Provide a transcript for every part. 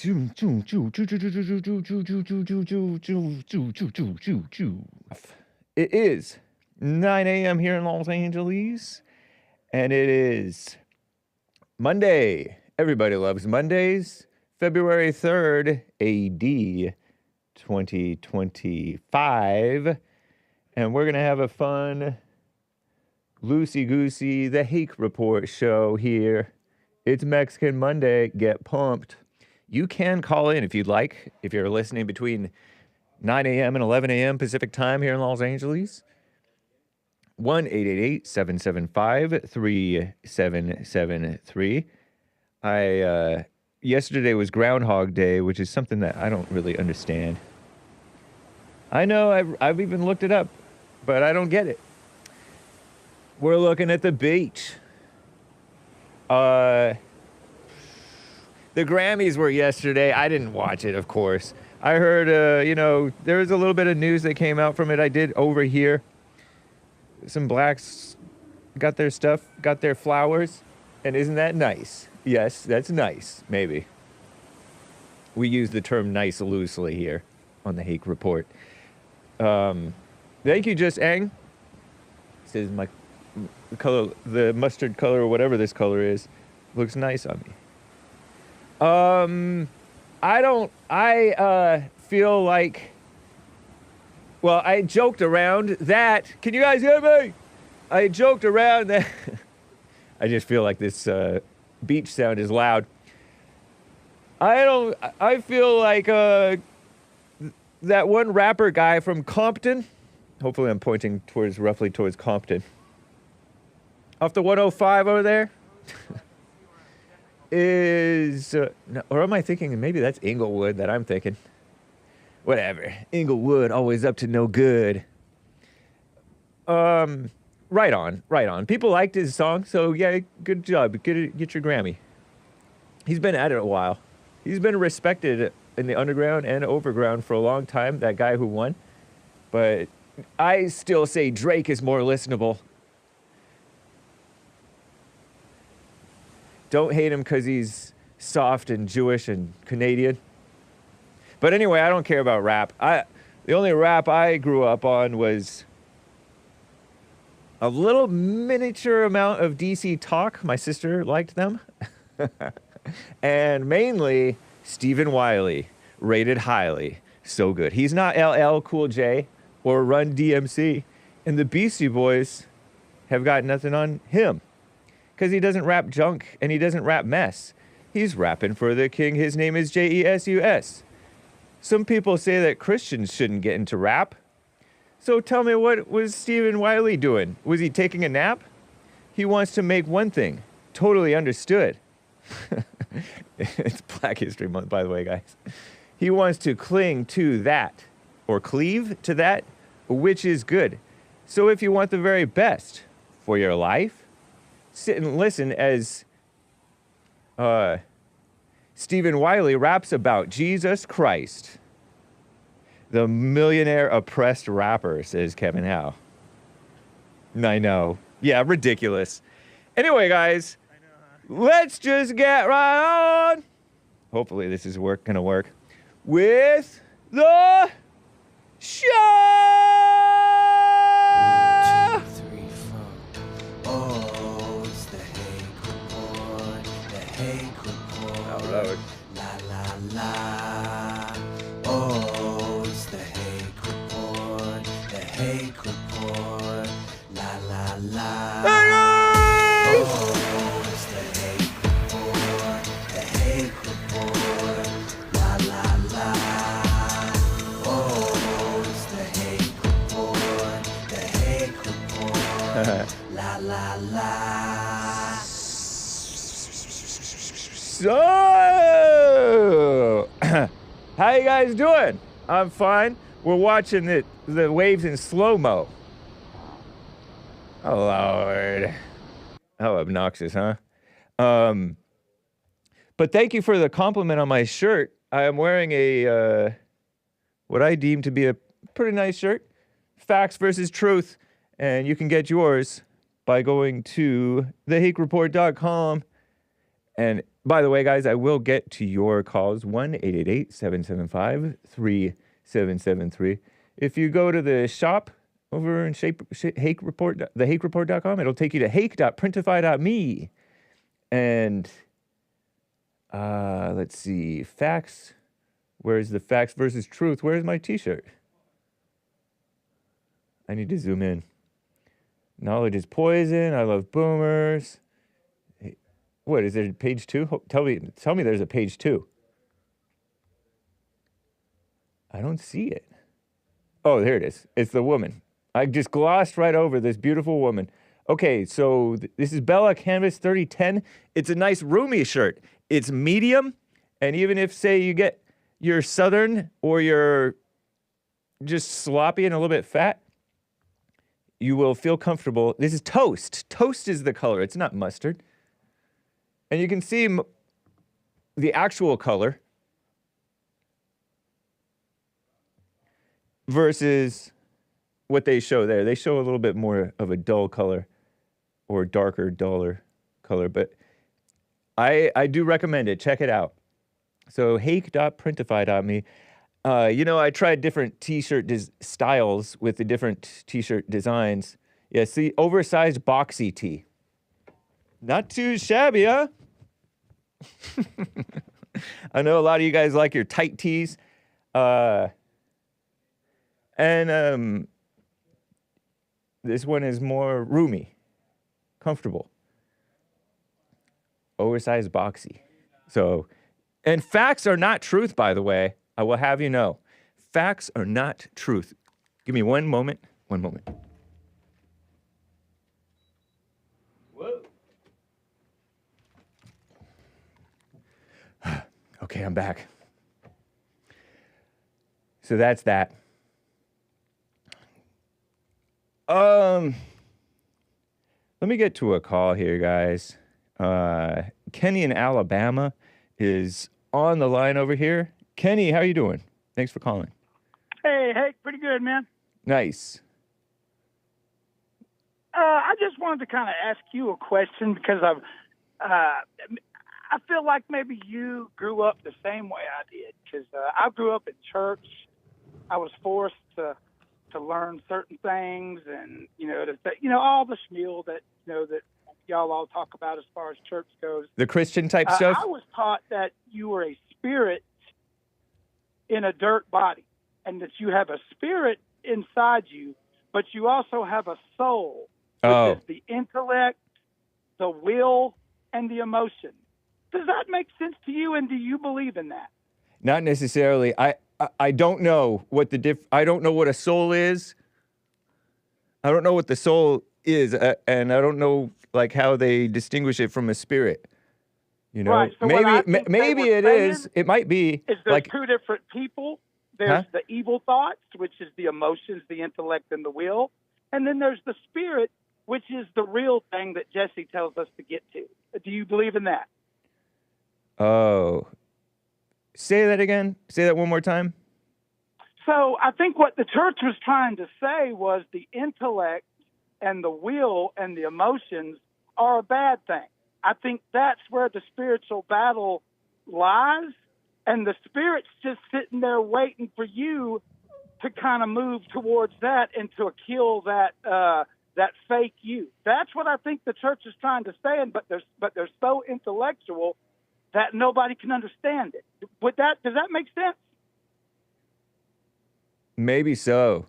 It is 9 a.m. here in Los Angeles, and it is Monday. Everybody loves Mondays. February 3rd, AD 2025. And we're going to have a fun, loosey-goosey, the Hake Report show here. It's Mexican Monday. Get pumped. You can call in if you'd like, if you're listening between 9 a.m. and 11 a.m. Pacific time here in Los Angeles. 1-888-775-3773. Yesterday was Groundhog Day, which is something that I don't really understand. I know, I've even looked it up, but I don't get it. We're looking at the beach. The Grammys were yesterday. I didn't watch it, of course. I heard, there was a little bit of news that came out from it. I did overhear some blacks got their stuff, got their flowers, and isn't that nice? Yes, that's nice, maybe. We use the term nice loosely here on the Hake Report. Thank you, Just Ang. Says my color, the mustard color or whatever this color is, looks nice on me. I feel like, well, I joked around that, can you guys hear me? I joked around that, I just feel like this beach sound is loud. I feel like that one rapper guy from Compton, hopefully I'm pointing roughly towards Compton, off the 105 over there, is, or am I thinking maybe that's Inglewood that I'm thinking? Whatever. Inglewood, always up to no good. Right on. People liked his song, so yeah, good job. Get your Grammy. He's been at it a while. He's been respected in the underground and overground for a long time, that guy who won. But I still say Drake is more listenable. Don't hate him because he's soft and Jewish and Canadian. But anyway, I don't care about rap. The only rap I grew up on was a little miniature amount of DC Talk. My sister liked them. And mainly Stephen Wiley, rated highly. So good. He's not LL Cool J or Run DMC. And the Beastie Boys have got nothing on him. Because he doesn't rap junk and he doesn't rap mess. He's rapping for the king. His name is Jesus. Some people say that Christians shouldn't get into rap. So tell me, what was Stephen Wiley doing? Was he taking a nap? He wants to make one thing totally understood. It's Black History Month, by the way, guys. He wants to cling to that, or cleave to that, which is good. So if you want the very best for your life, sit and listen as Stephen Wiley raps about Jesus Christ, the millionaire oppressed rapper, says Kevin Howe. I know. Yeah, ridiculous. Anyway, guys, let's just get right on. Hopefully this is gonna work with the show. 1, 2, 3, 4. Oh, it's the Hake Report. The Hake Report. Oh, Lord. La la la. Oh, it's the Hake Report. The Hake Report. La la la. Hey, guys! Oh, it's the Hake Report. The Hake Report. La la la. Oh, it's the Hake Report. The Hake Report. La la la. So, how you guys doing? I'm fine. We're watching the waves in slow-mo. Oh, Lord. How obnoxious, huh? But thank you for the compliment on my shirt. I am wearing a, what I deem to be a pretty nice shirt. Facts versus truth. And you can get yours by going to thehakereport.com and By the way, guys, I will get to your calls, 1-888-775-3773. If you go to the shop over in Hake Report, thehakereport.com, it'll take you to hake.printify.me. And let's see, facts. Where's the facts versus truth? Where's my t-shirt? I need to zoom in. Knowledge is poison. I love boomers. What, is there page 2? Tell me there's a page 2. I don't see it. Oh, there it is. It's the woman. I just glossed right over this beautiful woman. Okay, so this is Bella Canvas 3010. It's a nice roomy shirt. It's medium, and even if, say, you get your southern or you're just sloppy and a little bit fat, you will feel comfortable. This is toast. Toast is the color. It's not mustard. And you can see the actual color versus what they show there. They show a little bit more of a dull color or darker, duller color. But I do recommend it. Check it out. So hake.printify.me. I tried different t-shirt styles with the different t-shirt designs. Yeah, see, oversized boxy tee. Not too shabby, huh? I know a lot of you guys like your tight tees. And this one is more roomy, comfortable. Oversized boxy. So, and facts are not truth, by the way. I will have you know. Facts are not truth. Give me one moment. One moment. Whoa. Okay, I'm back. So that's that. Let me get to a call here, guys. Kenny in Alabama is on the line over here. Kenny, how you doing? Thanks for calling. Hey, pretty good, man. Nice. I just wanted to kind of ask you a question because I feel like maybe you grew up the same way I did. Because I grew up in church. I was forced to learn certain things, and all the schmeal that that y'all all talk about as far as church goes. The Christian type stuff. I was taught that you were a spirit in a dirt body, and that you have a spirit inside you, but you also have a soul, which is the intellect, the will, and the emotion. Does that make sense to you, and do you believe in that? Not necessarily. I don't know what I don't know what a soul is. I don't know what the soul is, and I don't know like how they distinguish it from a spirit. Right. So maybe it is. It might be. Is there like two different people? There's the evil thoughts, which is the emotions, the intellect, and the will, and then there's the spirit, which is the real thing that Jesse tells us to get to. Do you believe in that? Oh. Say that again. Say that one more time. So I think what the church was trying to say was the intellect and the will and the emotions are a bad thing. I think that's where the spiritual battle lies, and the spirit's just sitting there waiting for you to kind of move towards that and to kill that fake you. That's what I think the church is trying to say, but they're so intellectual that nobody can understand it. Does that make sense? Maybe so.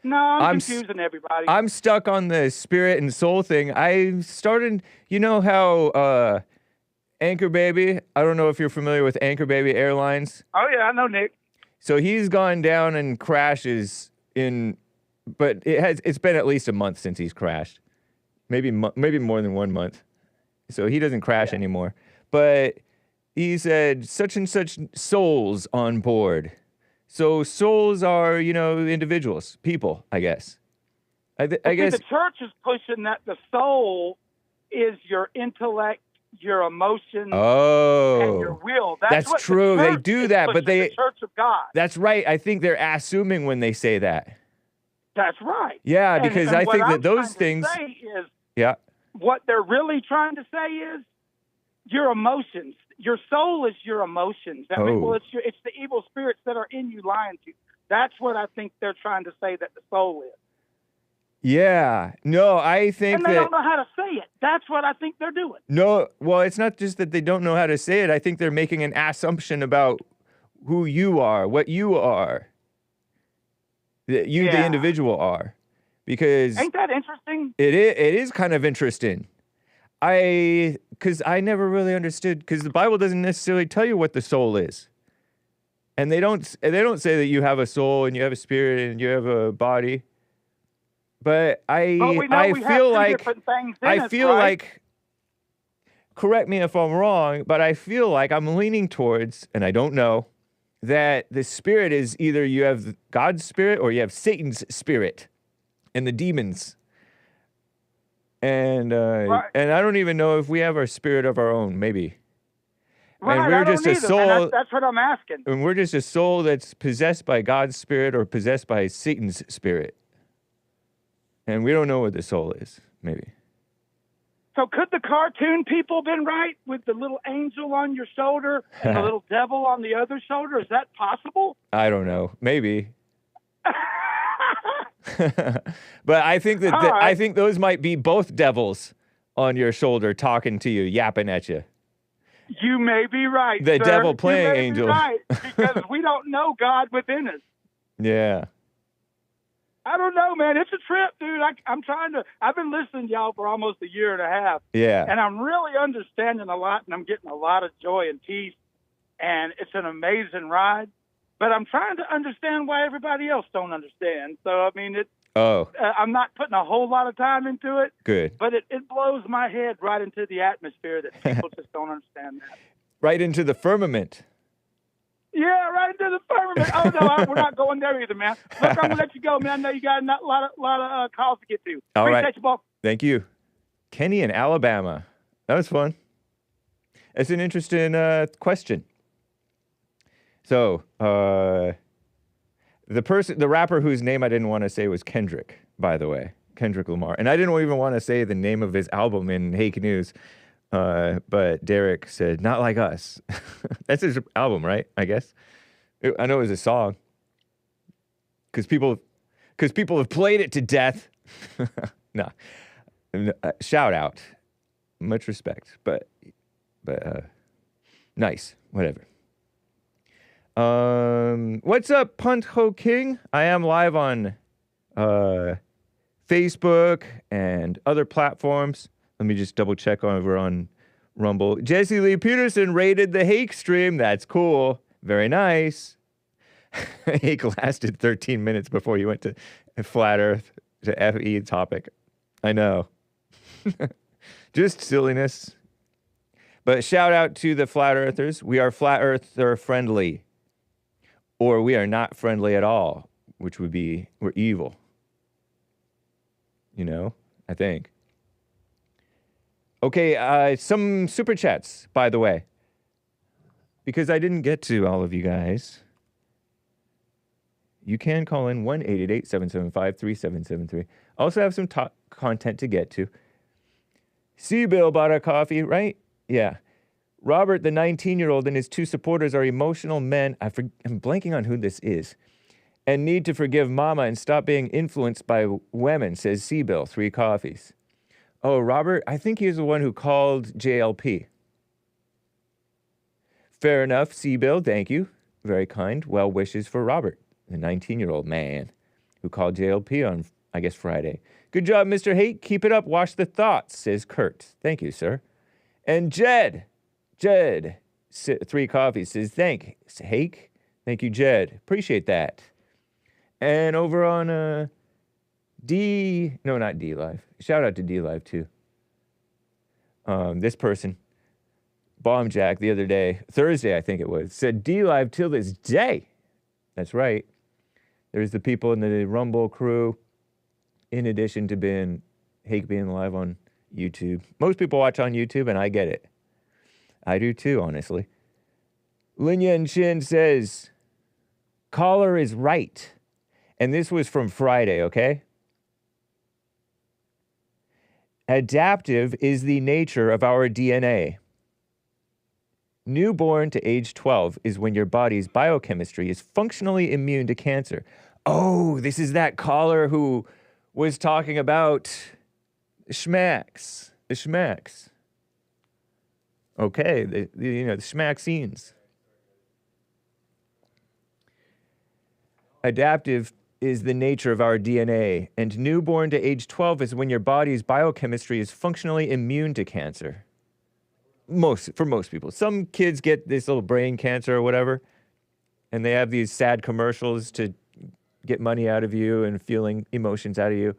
No, I'm confusing everybody. I'm stuck on the spirit and soul thing. I started, you know how Anchor Baby, I don't know if you're familiar with Anchor Baby Airlines. Oh, yeah, I know, Nick. So he's gone down and crashes but it's been at least a month since he's crashed. Maybe more than 1 month. So he doesn't crash anymore. But he said such and such souls on board. So souls are, individuals, people, I guess. I guess the church is pushing that the soul is your intellect, your emotions, and your will. That's true. They do that, but the Church of God. That's right. I think they're assuming when they say that. That's right. Yeah, because I think that those things. What they're really trying to say is your emotions. Your soul is your emotions. I mean, Oh. well, it's the evil spirits that are in you lying to you. That's what I think they're trying to say that the soul is. Yeah. No, I think And they that... don't know how to say it. That's what I think they're doing. No, well, it's not just that they don't know how to say it. I think they're making an assumption about who you are, what you are, that you, the Yeah. individual, are. Because Ain't that interesting? it is kind of interesting. Because I never really understood, because the Bible doesn't necessarily tell you what the soul is. And they don't say that you have a soul and you have a spirit and you have a body. But But we know I we have feel two like different things in I us, feel right? like, correct me if I'm wrong, but I feel like I'm leaning towards, and I don't know, that the spirit is either you have God's spirit or you have Satan's spirit and the demons. And Right. and I don't even know if we have our spirit of our own, maybe. Right, And we're I don't just a either, man. soul, That's what I'm asking. and we're just a soul that's possessed by God's spirit or possessed by Satan's spirit. And we don't know what the soul is, maybe. So could the cartoon people been right with the little angel on your shoulder and the little devil on the other shoulder? Is that possible? I don't know, maybe. But I think that All right. I think those might be both devils on your shoulder talking to you, yapping at you. You may be right, The sir. devil playing you may angel. Be right, because we don't know God within us. Yeah. I don't know, man. It's a trip, dude. I've been listening to y'all for almost a year and a half. Yeah. And I'm really understanding a lot, and I'm getting a lot of joy and peace. And it's an amazing ride. But I'm trying to understand why everybody else don't understand. So, I mean, I'm not putting a whole lot of time into it. Good. But it blows my head right into the atmosphere that people just don't understand that. Right into the firmament. Yeah, right into the firmament. Oh, no, we're not going there either, man. Look, I'm going to let you go, man. I know you got a lot of calls to get to. All right. Appreciate you, Paul. Thank you. Kenny in Alabama. That was fun. It's an interesting question. So, the rapper whose name I didn't want to say was Kendrick, by the way. Kendrick Lamar. And I didn't even want to say the name of his album in Hake News. But Derek said, "Not like us." That's his album, right? I guess. I know it was a song. Because people have played it to death. No. Shout out. Much respect. But nice. Whatever. What's up, Punt Ho King? I am live on Facebook and other platforms. Let me just double check over on Rumble. Jesse Lee Peterson rated the Hake stream. That's cool. Very nice. Hake lasted 13 minutes before you went to Flat Earth, to FE topic. I know. Just silliness. But shout out to the Flat Earthers. We are Flat Earther friendly. Or we are not friendly at all, which would be we're evil. You know, I think. Okay, some super chats, by the way. Because I didn't get to all of you guys. You can call in 1-888-775-3773. Also have some content to get to. C-Bill bought a coffee, right? Yeah. Robert, the 19-year-old, and his two supporters are emotional men. I'm blanking on who this is. And need to forgive mama and stop being influenced by women, says C-Bill, 3 coffees. Oh, Robert, I think he was the one who called JLP. Fair enough, C-Bill, thank you. Very kind. Well wishes for Robert, the 19-year-old man who called JLP on, I guess, Friday. Good job, Mr. Hake. Keep it up. Wash the thoughts, says Kurt. Thank you, sir. And Jed, 3 coffees, says, thanks, Hake. Thank you, Jed. Appreciate that. And over on not D Live. Shout out to D Live too. This person, Bomb Jack, the other day, Thursday I think it was, said D Live till this day. That's right. There's the people in the Rumble crew, in addition to Hake being live on YouTube. Most people watch on YouTube, and I get it. I do too, honestly. Lin Yan Shin says, caller is right. And this was from Friday, okay? Adaptive is the nature of our DNA. Newborn to age 12 is when your body's biochemistry is functionally immune to cancer. Oh, this is that caller who was talking about schmacks. The schmacks. Okay, the schmaxines. Adaptive is the nature of our DNA, and newborn to age 12 is when your body's biochemistry is functionally immune to cancer. For most people. Some kids get this little brain cancer or whatever, and they have these sad commercials to get money out of you and feeling emotions out of you.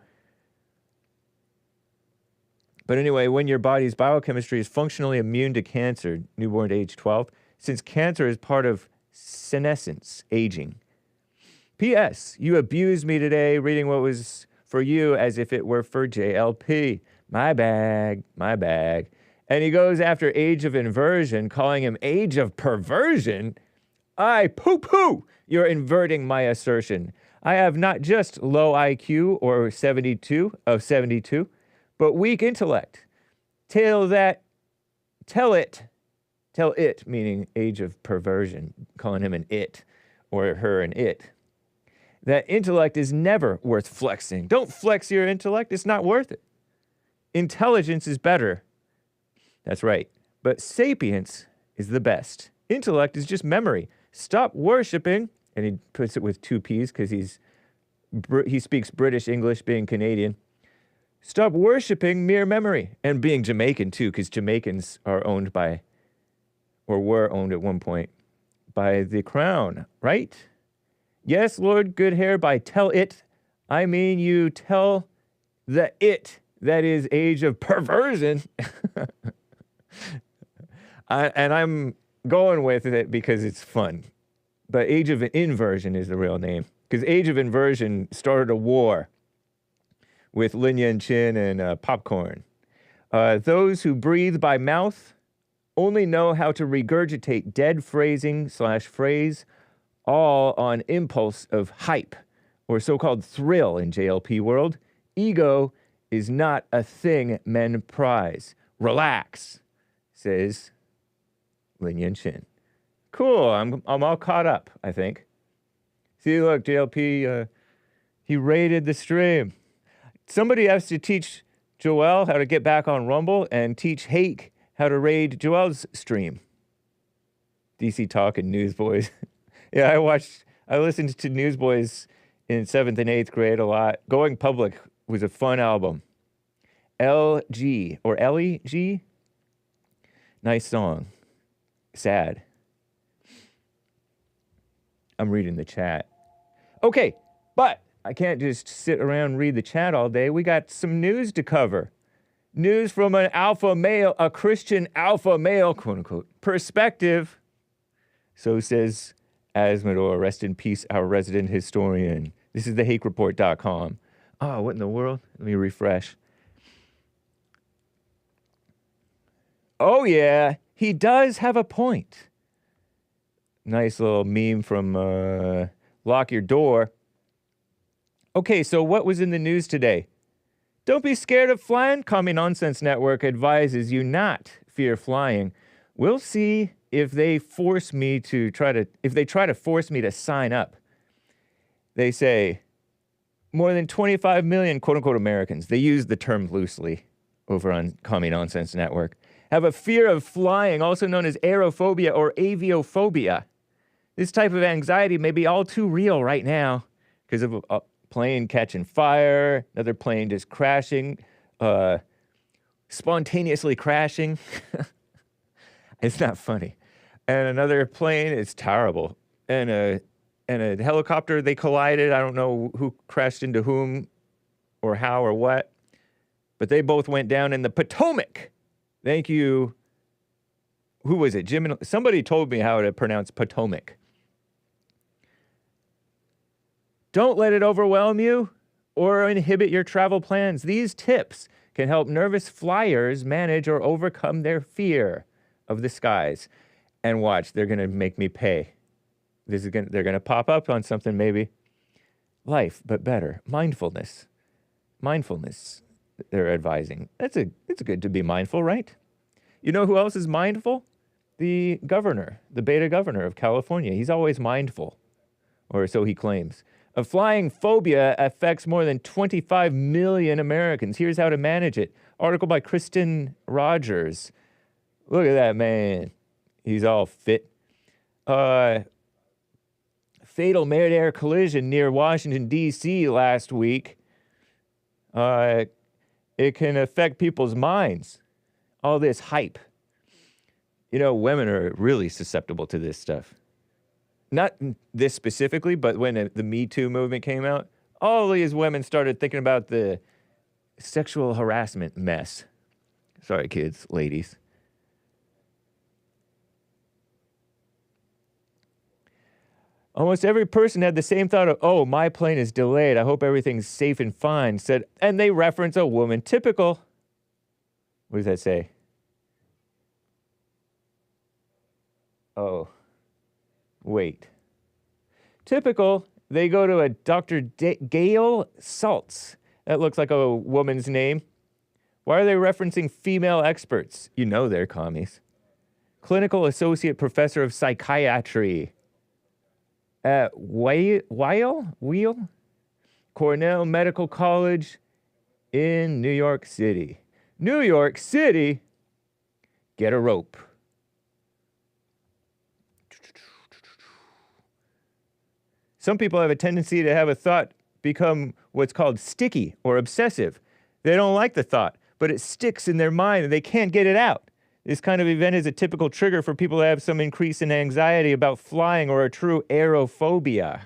But anyway, when your body's biochemistry is functionally immune to cancer, newborn to age 12, since cancer is part of senescence, aging. P.S. You abused me today reading what was for you as if it were for JLP. My bag. And he goes after age of inversion, calling him age of perversion. I poo-poo! You're inverting my assertion. I have not just low IQ or 72 of 72, but weak intellect. Tell it, meaning age of perversion, calling him an it or her an it. That intellect is never worth flexing. Don't flex your intellect. It's not worth it. Intelligence is better. That's right. But sapience is the best. Intellect is just memory. Stop worshiping, and he puts it with 2 P's because he speaks British English, being Canadian. Stop worshiping mere memory, and being Jamaican too, because Jamaicans are owned by, or were owned at one point, by the crown, right? Yes, Lord Goodhair, by tell it, I mean you tell the it that is age of perversion. And I'm going with it because it's fun. But age of inversion is the real name. Because age of inversion started a war with Lin Yan Chin and popcorn. Those who breathe by mouth only know how to regurgitate dead phrasing/phrase, all on impulse of hype, or so-called thrill in JLP world. Ego is not a thing men prize. Relax, says Lin Yan Chin. Cool, I'm all caught up, I think. See, look, JLP, he raided the stream. Somebody has to teach Joel how to get back on Rumble and teach Hake how to raid Joel's stream. DC Talk and Newsboys. Yeah, I listened to Newsboys in 7th and 8th grade a lot. Going Public was a fun album. LG, or LEG? Nice song. Sad. I'm reading the chat. Okay, but I can't just sit around and read the chat all day. We got some news to cover. News from an alpha male, a Christian alpha male, quote unquote, perspective. So says Asmodor, rest in peace, our resident historian. This is the HakeReport.com. Oh, what in the world? Let me refresh. Oh, yeah, he does have a point. Nice little meme from Lock Your Door. Okay, so what was in the news today? Don't be scared of flying. Commie Nonsense Network advises you not fear flying. We'll see if they force me to try to force me to sign up. They say more than 25 million quote-unquote Americans, they use the term loosely over on Commie Nonsense Network, have a fear of flying, also known as aerophobia or aviophobia. This type of anxiety may be all too real right now because of a plane catching fire, another plane just crashing, spontaneously crashing. It's not funny. And another plane, it's terrible. And a helicopter, they collided. I don't know who crashed into whom or how or what, but they both went down in the Potomac. Thank you. Who was it? Jim? Somebody told me how to pronounce Potomac. Don't let it overwhelm you or inhibit your travel plans. These tips can help nervous flyers manage or overcome their fear of the skies. And watch, they're going to make me pay. They're going to pop up on something maybe. Life, but better. Mindfulness. Mindfulness, they're advising. It's good to be mindful, right? You know who else is mindful? the governor, the beta governor of California. He's always mindful, or so he claims. A flying phobia affects more than 25 million Americans. Here's how to manage it. Article by Kristen Rogers. Look at that man. He's all fit. Fatal mid-air collision near Washington, D.C. last week. It can affect people's minds. All this hype. You know, women are really susceptible to this stuff. Not this specifically, but when the Me Too movement came out, all these women started thinking about the sexual harassment mess. Sorry, kids, ladies. Almost every person had the same thought of, oh, my plane is delayed. I hope everything's safe and fine, and they reference a woman. Typical. What does that say? Oh. Wait. Typical, they go to a Dr. Gail Saltz. That looks like a woman's name. Why are they referencing female experts? You know they're commies. Clinical Associate Professor of Psychiatry at Weill? Cornell Medical College in New York City. New York City? Get a rope. Some people have a tendency to have a thought become what's called sticky or obsessive. They don't like the thought, but it sticks in their mind and they can't get it out. This kind of event is a typical trigger for people to have some increase in anxiety about flying or a true aerophobia.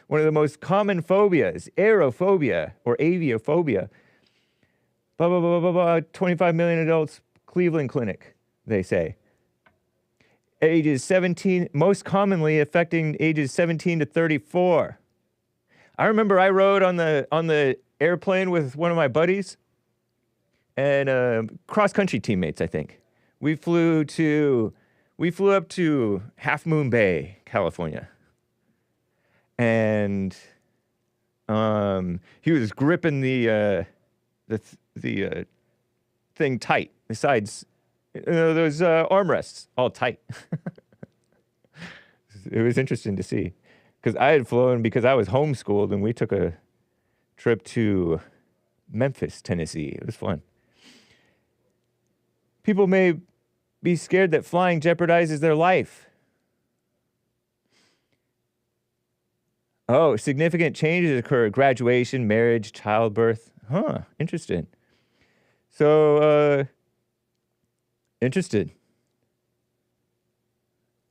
One of the most common phobias, aerophobia or aviophobia. 25 million adults, Cleveland Clinic, they say. Ages 17, most commonly affecting ages 17 to 34. I remember I rode on the airplane with one of my buddies and cross-country teammates, I think. We flew up to Half Moon Bay, California. And he was gripping the thing tight, besides those armrests all tight. It was interesting to see. Because I had flown, because I was homeschooled, and we took a trip to Memphis, Tennessee. It was fun. People may be scared that flying jeopardizes their life. Oh, significant changes occur. Graduation, marriage, childbirth. Huh, interesting. So, interested.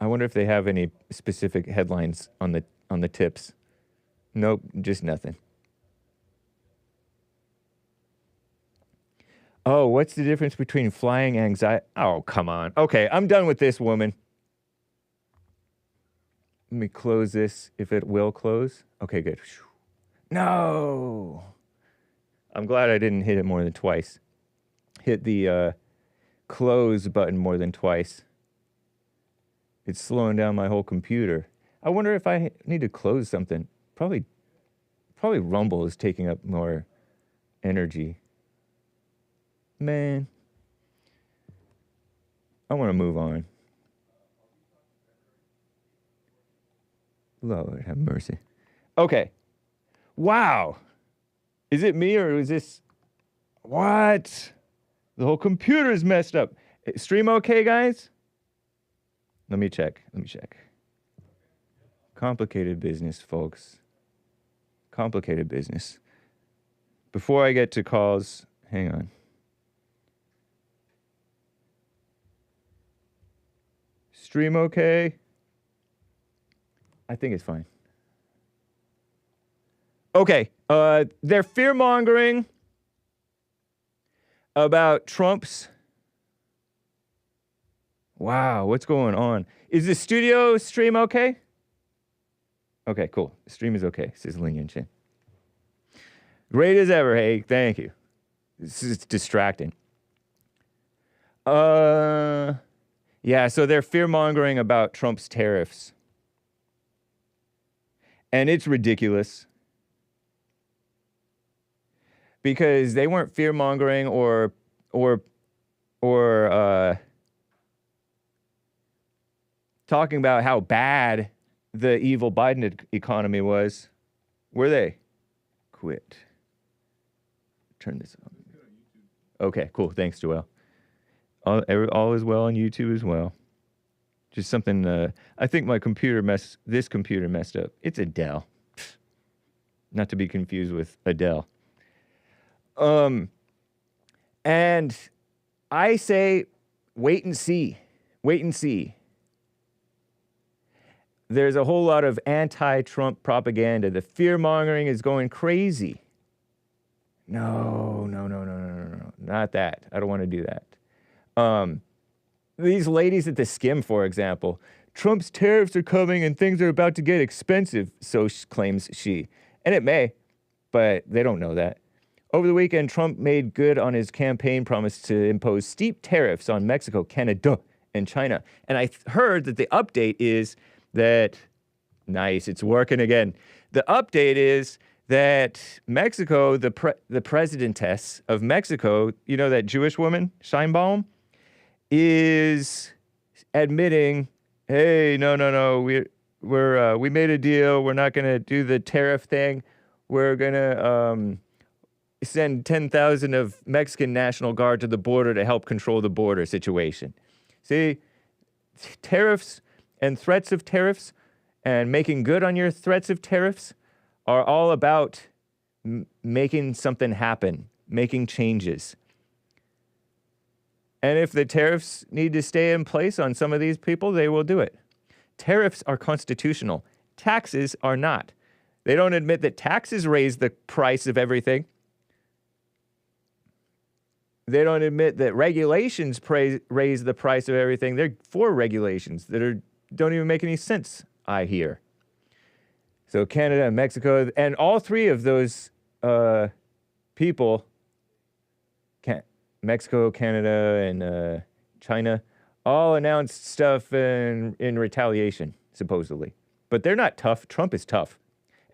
I wonder if they have any specific headlines on the tips. Nope, just nothing. Oh, what's the difference between flying anxiety? Oh, come on. Okay, I'm done with this, woman. Let me close this, if it will close. Okay, good. No! I'm glad I didn't hit it more than twice. Hit the close button more than twice. It's slowing down my whole computer. I wonder if I need to close something. Probably Rumble is taking up more energy. Man. I want to move on. Lord have mercy. Okay. Wow. Is it me or is this... What? The whole computer's messed up. Stream okay, guys? Let me check. Complicated business, folks. Complicated business. Before I get to calls, hang on. Stream okay? I think it's fine. Okay, they're fear-mongering about Trump's... Wow, what's going on? Is the studio stream okay? Okay, cool. The stream is okay, says Ling Yin Chin. Great as ever, Hake. Thank you. This is distracting. Yeah, so they're fear-mongering about Trump's tariffs. And it's ridiculous. Because they weren't fear-mongering or talking about how bad the evil Biden economy was. Were they? Quit. Turn this on. Okay, cool. Thanks, Joel. All is well on YouTube as well. Just something, I think this computer messed up. It's a not to be confused with Adele. And I say, wait and see. Wait and see. There's a whole lot of anti-Trump propaganda. The fear-mongering is going crazy. No. Not that. I don't want to do that. These ladies at the Skim, for example, Trump's tariffs are coming and things are about to get expensive, so claims she. And it may, but they don't know that. Over the weekend, Trump made good on his campaign promise to impose steep tariffs on Mexico, Canada, and China. And I heard that the update is that, nice, it's working again. The update is that Mexico, the presidentess of Mexico, you know, that Jewish woman, Scheinbaum, is admitting, hey, no, we made a deal. We're not going to do the tariff thing. We're going to send 10,000 of Mexican National Guard to the border to help control the border situation. See, tariffs and threats of tariffs and making good on your threats of tariffs are all about making something happen, making changes. And if the tariffs need to stay in place on some of these people, they will do it. Tariffs are constitutional. Taxes are not. They don't admit that taxes raise the price of everything. They don't admit that regulations raise the price of everything. They're for regulations that don't even make any sense, I hear. So Canada and Mexico, and all three of those people, Mexico, Canada, and China, all announced stuff in retaliation, supposedly. But they're not tough. Trump is tough.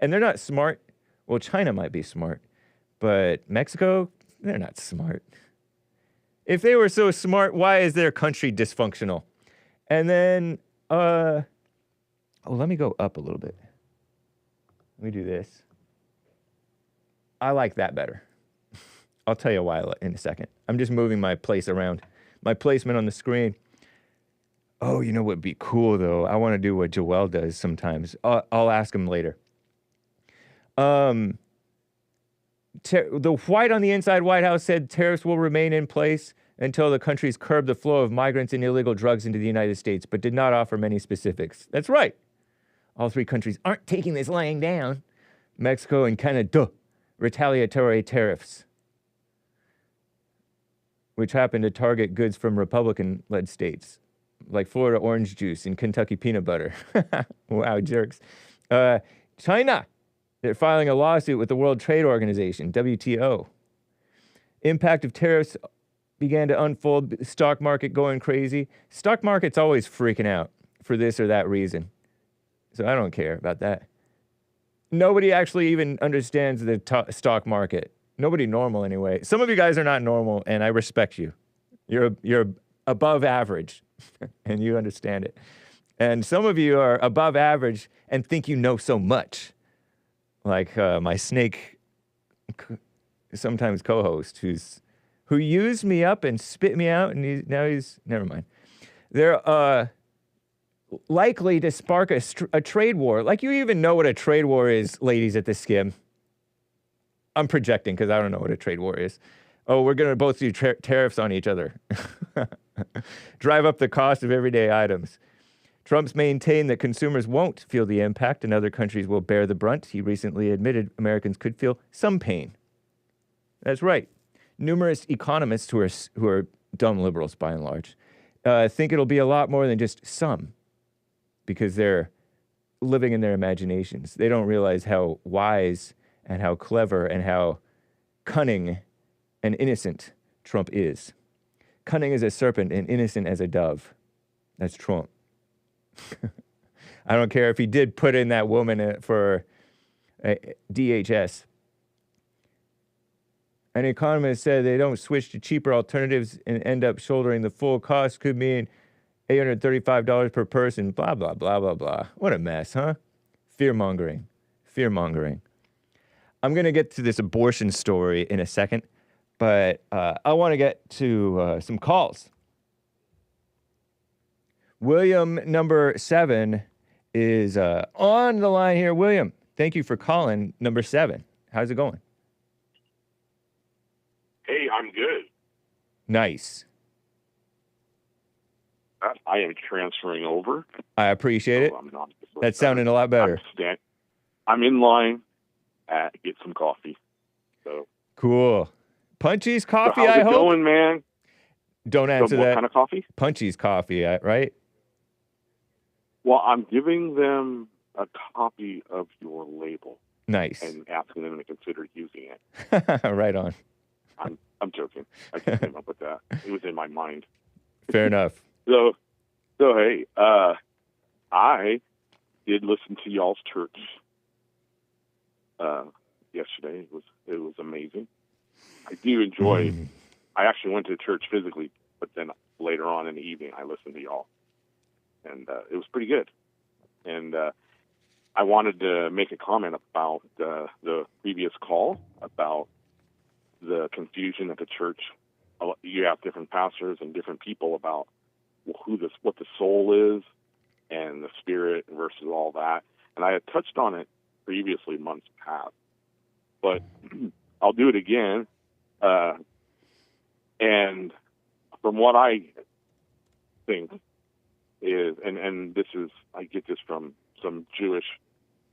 And they're not smart. Well, China might be smart. But Mexico, they're not smart. If they were so smart, why is their country dysfunctional? And then, let me go up a little bit. Let me do this. I like that better. I'll tell you why in a second. I'm just moving my place around. My placement on the screen. Oh, you know what would be cool, though? I want to do what Joel does sometimes. I'll ask him later. The white on the inside White House said tariffs will remain in place until the countries curb the flow of migrants and illegal drugs into the United States, but did not offer many specifics. That's right. All three countries aren't taking this lying down. Mexico and Canada, retaliatory tariffs, which happen to target goods from Republican-led states, like Florida orange juice and Kentucky peanut butter. Wow, jerks. China, they're filing a lawsuit with the World Trade Organization, WTO. Impact of tariffs began to unfold, the stock market going crazy. Stock market's always freaking out for this or that reason. So I don't care about that. Nobody actually even understands the stock market. Nobody normal anyway. Some of you guys are not normal, and I respect you. You're above average, and you understand it. And some of you are above average and think you know so much. Like my snake, sometimes co-host, who used me up and spit me out, and now he's never mind. They're likely to spark a trade war. Like, you even know what a trade war is, ladies at the Skim. I'm projecting because I don't know what a trade war is. Oh, we're going to both do tariffs on each other. Drive up the cost of everyday items. Trump's maintained that consumers won't feel the impact and other countries will bear the brunt. He recently admitted Americans could feel some pain. That's right. Numerous economists who are dumb liberals by and large think it'll be a lot more than just some, because they're living in their imaginations. They don't realize how wise and how clever and how cunning and innocent Trump is. Cunning as a serpent and innocent as a dove. That's Trump. I don't care if he did put in that woman for DHS. An economist said they don't switch to cheaper alternatives and end up shouldering the full cost could mean $835 per person, blah, blah, blah, blah, blah. What a mess, huh? Fear-mongering. Fear-mongering. I'm going to get to this abortion story in a second, but I want to get to some calls. William, number 7, is on the line here. William, thank you for calling number 7. How's it going? Hey, I'm good. Nice. I am transferring over. I appreciate it. I'm not, That's sounding a lot better. I'm in line to get some coffee. So cool. Punchy's coffee, so how's I it hope. Going, man? Don't answer what that. What kind of coffee? Punchy's coffee, right? Well, I'm giving them a copy of your label. Nice. And asking them to consider using it. Right on. I'm joking. I just came up with that. It was in my mind. Fair enough. So hey, I did listen to y'all's church yesterday. It was amazing. I do enjoy. I actually went to church physically, but then later on in the evening, I listened to y'all, and it was pretty good. And I wanted to make a comment about the previous call about the confusion at the church. You have different pastors and different people about what the soul is and the spirit versus all that. And I had touched on it previously months past, but I'll do it again. And from what I think is, and this is, I get this from some Jewish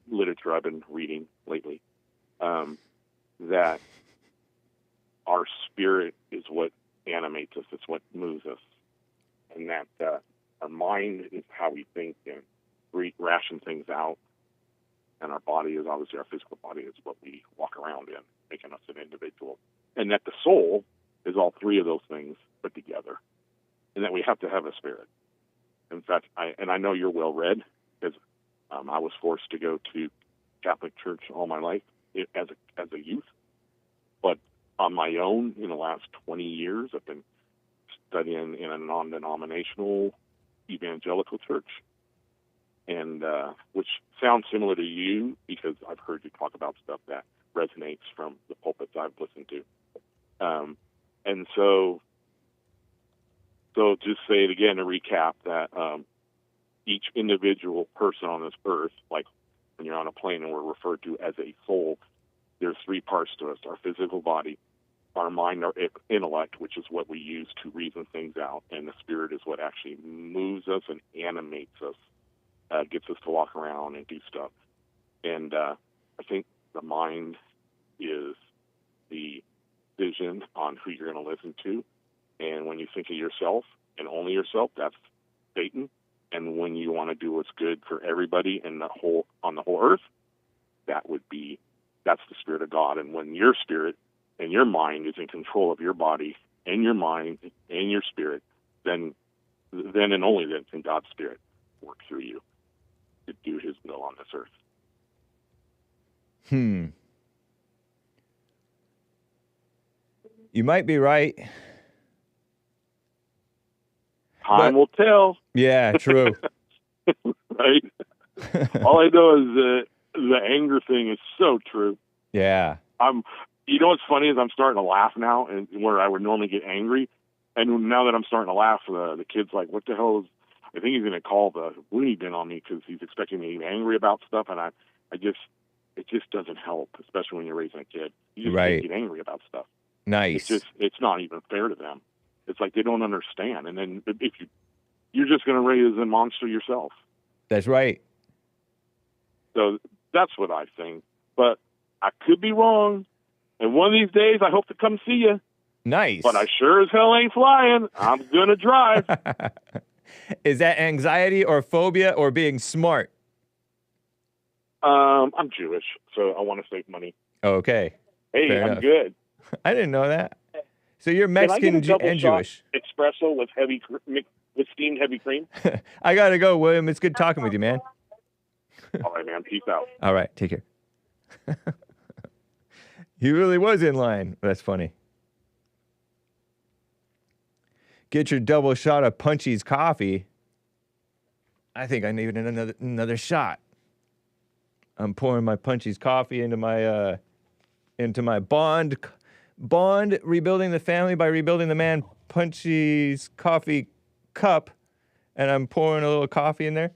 literature I've been reading lately, that our spirit is what animates us. It's what moves us. And that our mind is how we think and ration things out. And our body is obviously, our physical body is what we walk around in, making us an individual. And that the soul is all three of those things put together. And that we have to have a spirit. In fact, I know you're well read, because I was forced to go to Catholic church all my life as a youth. But on my own, in the last 20 years, I've been studying in a non-denominational evangelical church, and which sounds similar to you, because I've heard you talk about stuff that resonates from the pulpits I've listened to. And so just say it again to recap that each individual person on this earth, like when you're on a plane and we're referred to as a soul, there's 3 parts to us: our physical body, our mind, our intellect, which is what we use to reason things out, and the spirit is what actually moves us and animates us, gets us to walk around and do stuff. And I think the mind is the vision on who you're going to listen to. And when you think of yourself and only yourself, that's Satan. And when you want to do what's good for everybody in on the whole earth, that's the Spirit of God. And when your spirit and your mind is in control of your body and your mind and your spirit, then and only then can God's Spirit work through you to do His will on this earth. You might be right. Time will tell. Yeah, true. Right? All I know is the anger thing is so true. Yeah. You know what's funny is I'm starting to laugh now, and where I would normally get angry, and now that I'm starting to laugh, the kid's like, "What the hell is?" I think he's going to call the loony bin on me because he's expecting me to be angry about stuff, and it just doesn't help, especially when you're raising a kid. You just can't get angry about stuff. Nice. It's not even fair to them. It's like they don't understand, and then if you're just going to raise a monster yourself. That's right. So that's what I think, but I could be wrong. And one of these days, I hope to come see you. Nice. But I sure as hell ain't flying. I'm going to drive. Is that anxiety or phobia or being smart? I'm Jewish, so I want to save money. Okay. Hey, Fair I'm enough. good. I didn't know that. So you're Mexican and Jewish. Espresso with steamed heavy cream. I got to go, William. It's good talking with you, man. All right, man. Peace out. All right. Take care. He really was in line. That's funny. Get your double shot of Punchy's coffee. I think I need another shot. I'm pouring my Punchy's coffee into my Bond, rebuilding the family by rebuilding the man, Punchy's coffee cup, and I'm pouring a little coffee in there.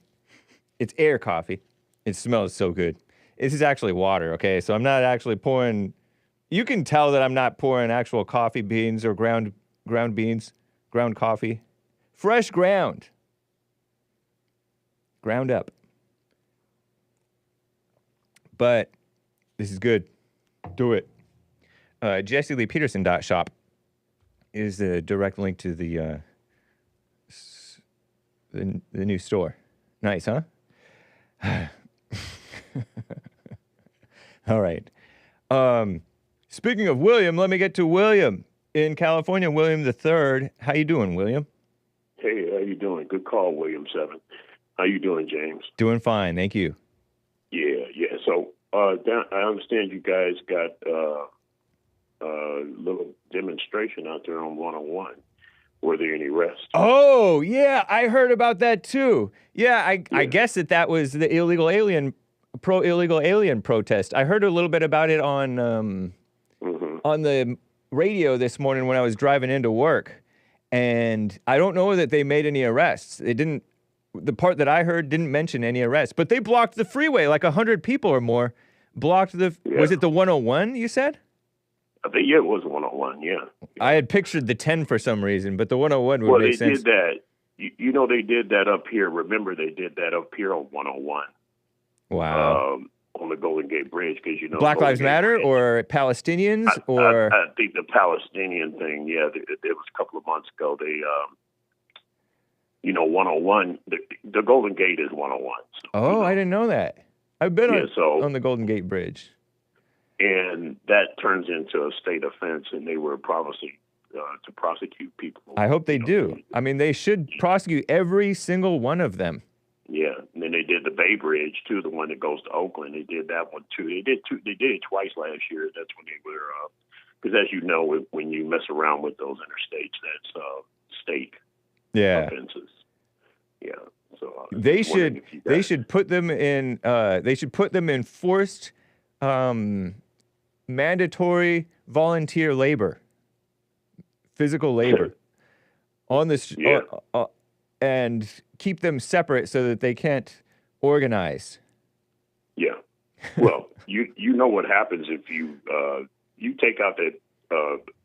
It's air coffee. It smells so good. This is actually water, okay? So I'm not actually pouring. You can tell that I'm not pouring actual coffee beans or ground beans, ground coffee. Fresh ground. Ground up. But this is good. Do it. JesseLeePeterson.shop is the direct link to the new store. Nice, huh? All right. Speaking of William, let me get to William in California. William the Third. How you doing, William? Hey, how you doing? Good call, William 7. How you doing, James? Doing fine, thank you. Yeah. So I understand you guys got a little demonstration out there on 101. Were there any arrests? Oh, yeah, I heard about that too. Yeah, I guess that was the pro-illegal alien protest. I heard a little bit about it on the radio this morning when I was driving into work. And I don't know that they made any arrests. They didn't. The part that I heard didn't mention any arrests, but they blocked the freeway. Like 100 people or more blocked the. Yeah. Was it the 101? You said? I think it was 101. Yeah. I had pictured the 10 for some reason, but the 101 would make sense. Well, they did that. You know, they did that up here. Remember, they did that up here on 101. Wow. On the Golden Gate Bridge, because Black Lives Matter or Palestinians or I think the Palestinian thing. Yeah, it was a couple of months ago. They 101. The Golden Gate is 101. So, I didn't know that. I've been on the Golden Gate Bridge. And that turns into a state offense, and they were probably to prosecute people. I hope they do. I mean, they should prosecute every single one of them. Yeah, and then they did the Bay Bridge too, the one that goes to Oakland. They did that one too. They did it twice last year. That's when they were, because as you know, when you mess around with those interstates, that's state offenses. Yeah, so they should put them in forced mandatory volunteer labor, physical labor on this. And keep them separate so that they can't organize. Yeah. Well, you know what happens if you take out that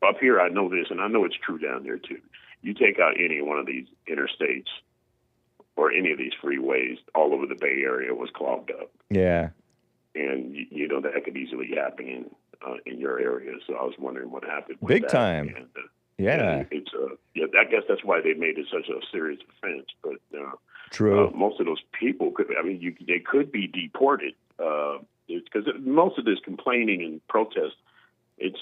up here. I know this, and I know it's true down there too. You take out any one of these interstates or any of these freeways, all over the Bay Area was clogged up. Yeah. And you know that could easily happen in your area. So I was wondering what happened. With Big that. time. And, yeah, it's I guess that's why they made it such a serious offense. But true, most of those people could. I mean, they could be deported because most of this complaining and protest, it's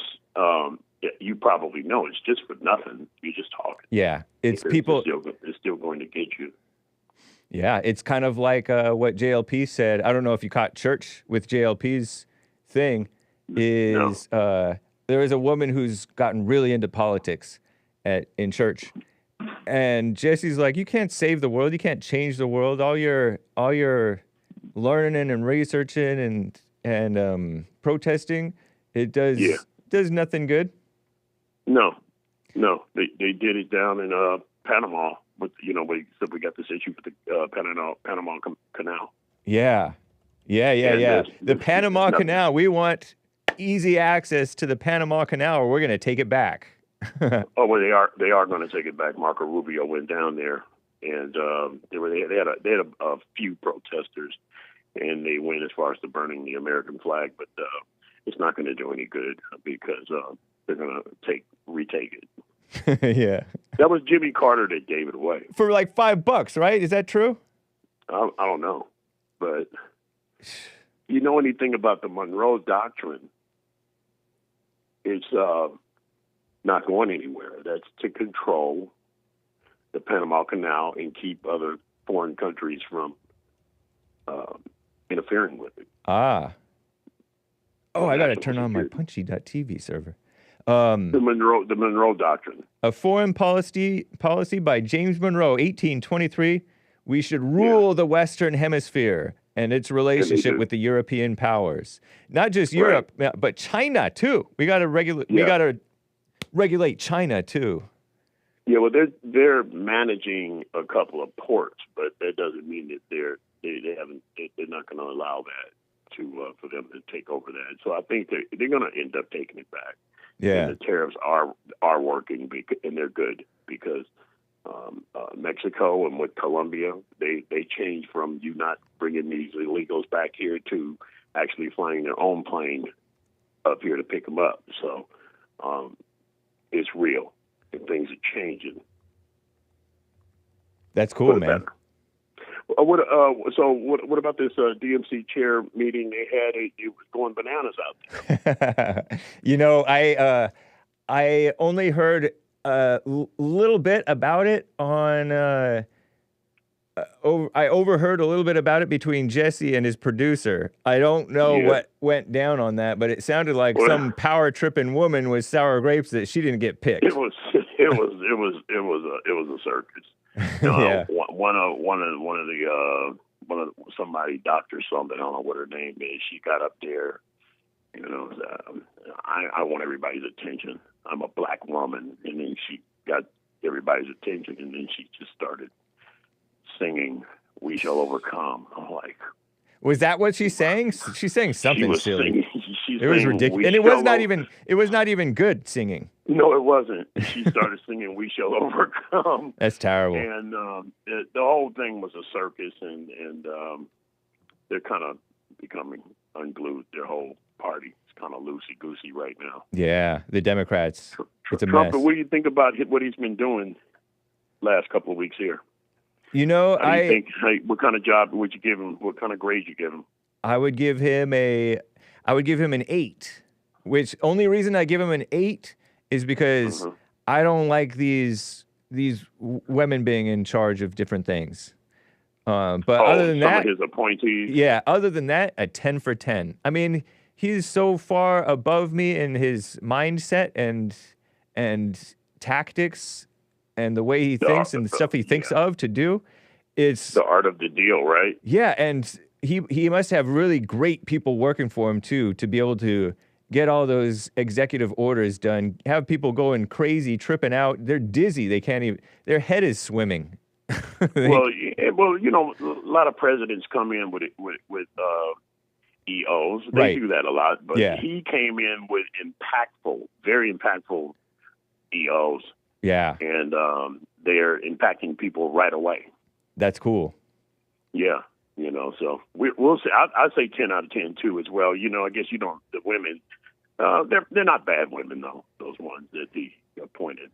you probably know it's just for nothing. You're just talking. Yeah, it's people. It's still going to get you. Yeah, it's kind of like what JLP said. I don't know if you caught church with JLP's thing. Is no. There is a woman who's gotten really into politics in church, and Jesse's like, "You can't save the world. You can't change the world. All your learning and researching and protesting, it does nothing good." No, they did it down in Panama. With we got this issue with the Panama Canal. Yeah. The Panama Canal. We want easy access to the Panama Canal, or we're going to take it back. Oh, well, they are going to take it back. Marco Rubio went down there, and they had a few protesters, and they went as far as to burning the American flag, but it's not going to do any good because they're going to retake it. Yeah, that was Jimmy Carter that gave it away for like $5, right? Is that true? I don't know, but you know anything about the Monroe Doctrine? It's not going anywhere. That's to control the Panama Canal and keep other foreign countries from interfering with it. Ah. Oh, I got to turn on my punchy.tv server. The Monroe Doctrine. A foreign policy by James Monroe, 1823, We should rule the Western Hemisphere and its relationship with the European powers. Not just Europe, but China too. We got to regulate. We got to regulate China too. Yeah, well, they're managing a couple of ports, but that doesn't mean that they're not going to allow that for them to take over that. So I think they're going to end up taking it back. Yeah, and the tariffs are working, and they're good because Mexico and with Colombia, they changed from you not bringing these illegals back here to actually flying their own plane up here to pick them up. So it's real, and things are changing. That's cool, man. What about this DMC chair meeting they had? It was going bananas out there. You know, I only heard a little bit about it on. I overheard a little bit about it between Jesse and his producer. I don't know what went down on that, but it sounded like some power tripping woman with sour grapes that she didn't get picked. It was a circus. Somebody, Dr. something, I don't know what her name is. She got up there, you know. I want everybody's attention. I'm a black woman, and then she got everybody's attention, and then she just started singing "We Shall Overcome." I'm like, was that what she sang? She sang something silly. It was ridiculous, and it was not even. It was not even good singing. No, it wasn't. She started singing "We Shall Overcome." That's terrible. And the whole thing was a circus, and they're kind of becoming unglued. Their whole party is kind of loosey goosey right now. Yeah, the Democrats. It's a Trump, mess. what do you think about what he's been doing last couple of weeks here? You know, How do you think, what kind of job would you give him? What kind of grade you give him? I would give him an 8. Which only reason I give him an 8 is because I don't like these women being in charge of different things. But other than that, some of his appointees. Yeah, other than that, a 10 for 10. I mean, he's so far above me in his mindset and tactics and the way he thinks and the stuff he thinks of to do. It's the art of the deal, right? Yeah, and he must have really great people working for him too to be able to get all those executive orders done. Have people going crazy, tripping out. They're dizzy. They can't even. Their head is swimming. Well, you know, a lot of presidents come in with EOs. They do that a lot, but he came in with very impactful EOs. Yeah, and they're impacting people right away. That's cool. Yeah, you know, so we'll see. I'd say 10 out of 10 too as well. You know, I guess the women, they're not bad women though. Those ones that he appointed.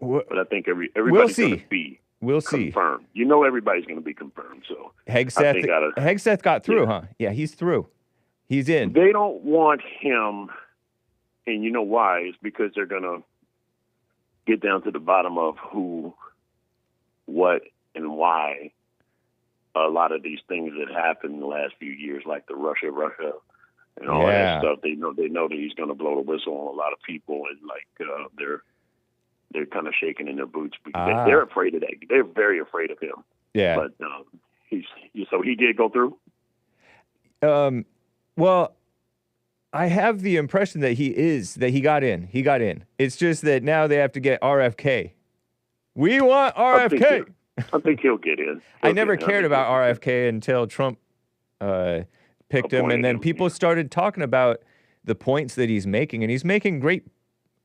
But I think everybody's going to be. We'll see. Confirmed. You know, everybody's going to be confirmed. So Hegseth got through, huh? Yeah, he's through. He's in. They don't want him, and you know why? It's because they're going to get down to the bottom of who, what, and why a lot of these things that happened in the last few years, like the Russia, and all that stuff. They know that he's going to blow the whistle on a lot of people, and they're kind of shaking in their boots because they're afraid of that. They're very afraid of him. Yeah. But so he did go through? Well, I have the impression that he got in. He got in. It's just that now they have to get RFK. We want RFK. I think he'll get in. I never cared about RFK until Trump picked him, and then people started talking about the points that he's making, and he's making great,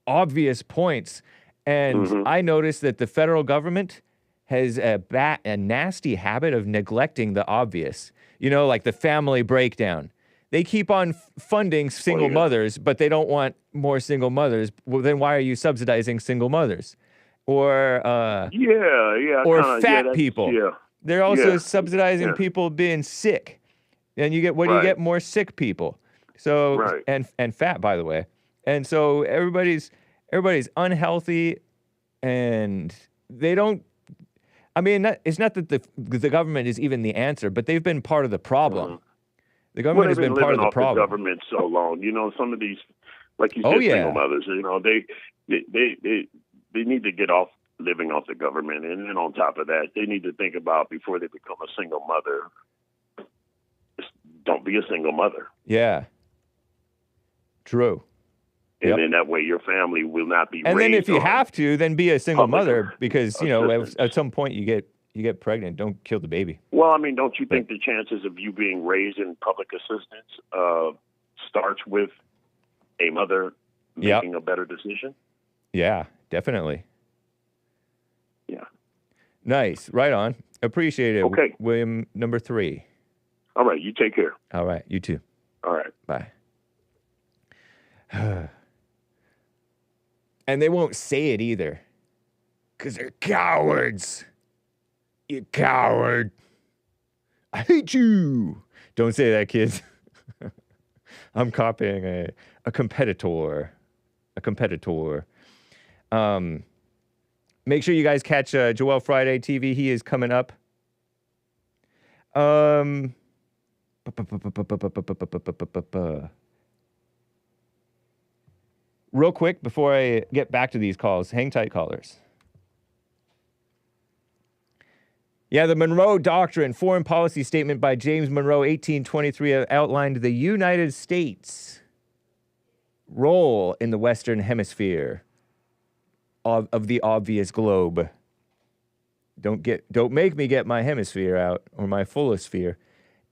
obvious points. And I noticed that the federal government has a nasty habit of neglecting the obvious. You know, like the family breakdown. They keep on funding single mothers, but they don't want more single mothers. Well, then why are you subsidizing single mothers? Or fat people. Yeah. They're also subsidizing people being sick. And you get you get more sick people. So and fat, by the way. And so everybody's unhealthy, and they don't. I mean, it's not that the government is even the answer, but they've been part of the problem. The government has been part of the problem. The government so long, you know, some of these, like you said, single mothers, you know, they need to get off living off the government. And then on top of that, they need to think about before they become a single mother, just don't be a single mother. Yeah. True. And Yep. then that way your family will not be And then raised if you on have to, then be a single public mother because, you know, assistance. at some point you get pregnant. Don't kill the baby. Well, I mean, don't you think the chances of you being raised in public assistance starts with a mother making a better decision? Yeah, definitely. Yeah. Nice. Right on. Appreciate it. Okay. William, number 3. All right. You take care. All right. You too. All right. Bye. And they won't say it either. Because they're cowards. You coward. I hate you. Don't say that, kids. I'm copying a competitor. A competitor. Make sure you guys catch Joel Friday TV. He is coming up. Real quick, before I get back to these calls, hang tight, callers. Yeah, the Monroe Doctrine, foreign policy statement by James Monroe, 1823, outlined the United States' role in the Western Hemisphere of the obvious globe. Don't make me get my hemisphere out, or my fulosphere,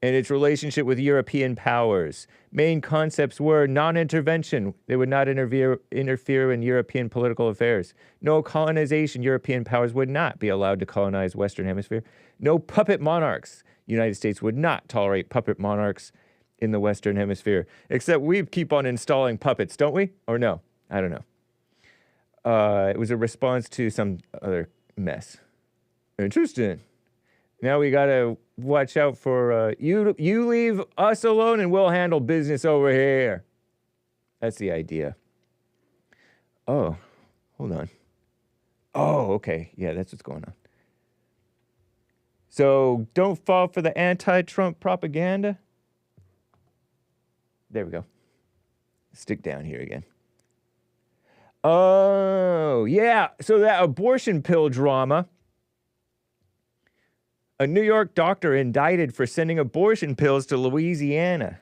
and its relationship with European powers. Main concepts were non-intervention. They would not interfere in European political affairs. No colonization. European powers would not be allowed to colonize Western Hemisphere. No puppet monarchs. United States would not tolerate puppet monarchs in the Western Hemisphere. Except we keep on installing puppets, don't we? Or no? I don't know. It was a response to some other mess. Interesting. Now we gotta watch out for you leave us alone and we'll handle business over here. That's the idea. Oh, hold on. Oh, okay. Yeah, that's what's going on. So don't fall for the anti-Trump propaganda. There we go. Stick down here again. Oh, yeah. So that abortion pill drama. A New York doctor indicted for sending abortion pills to Louisiana.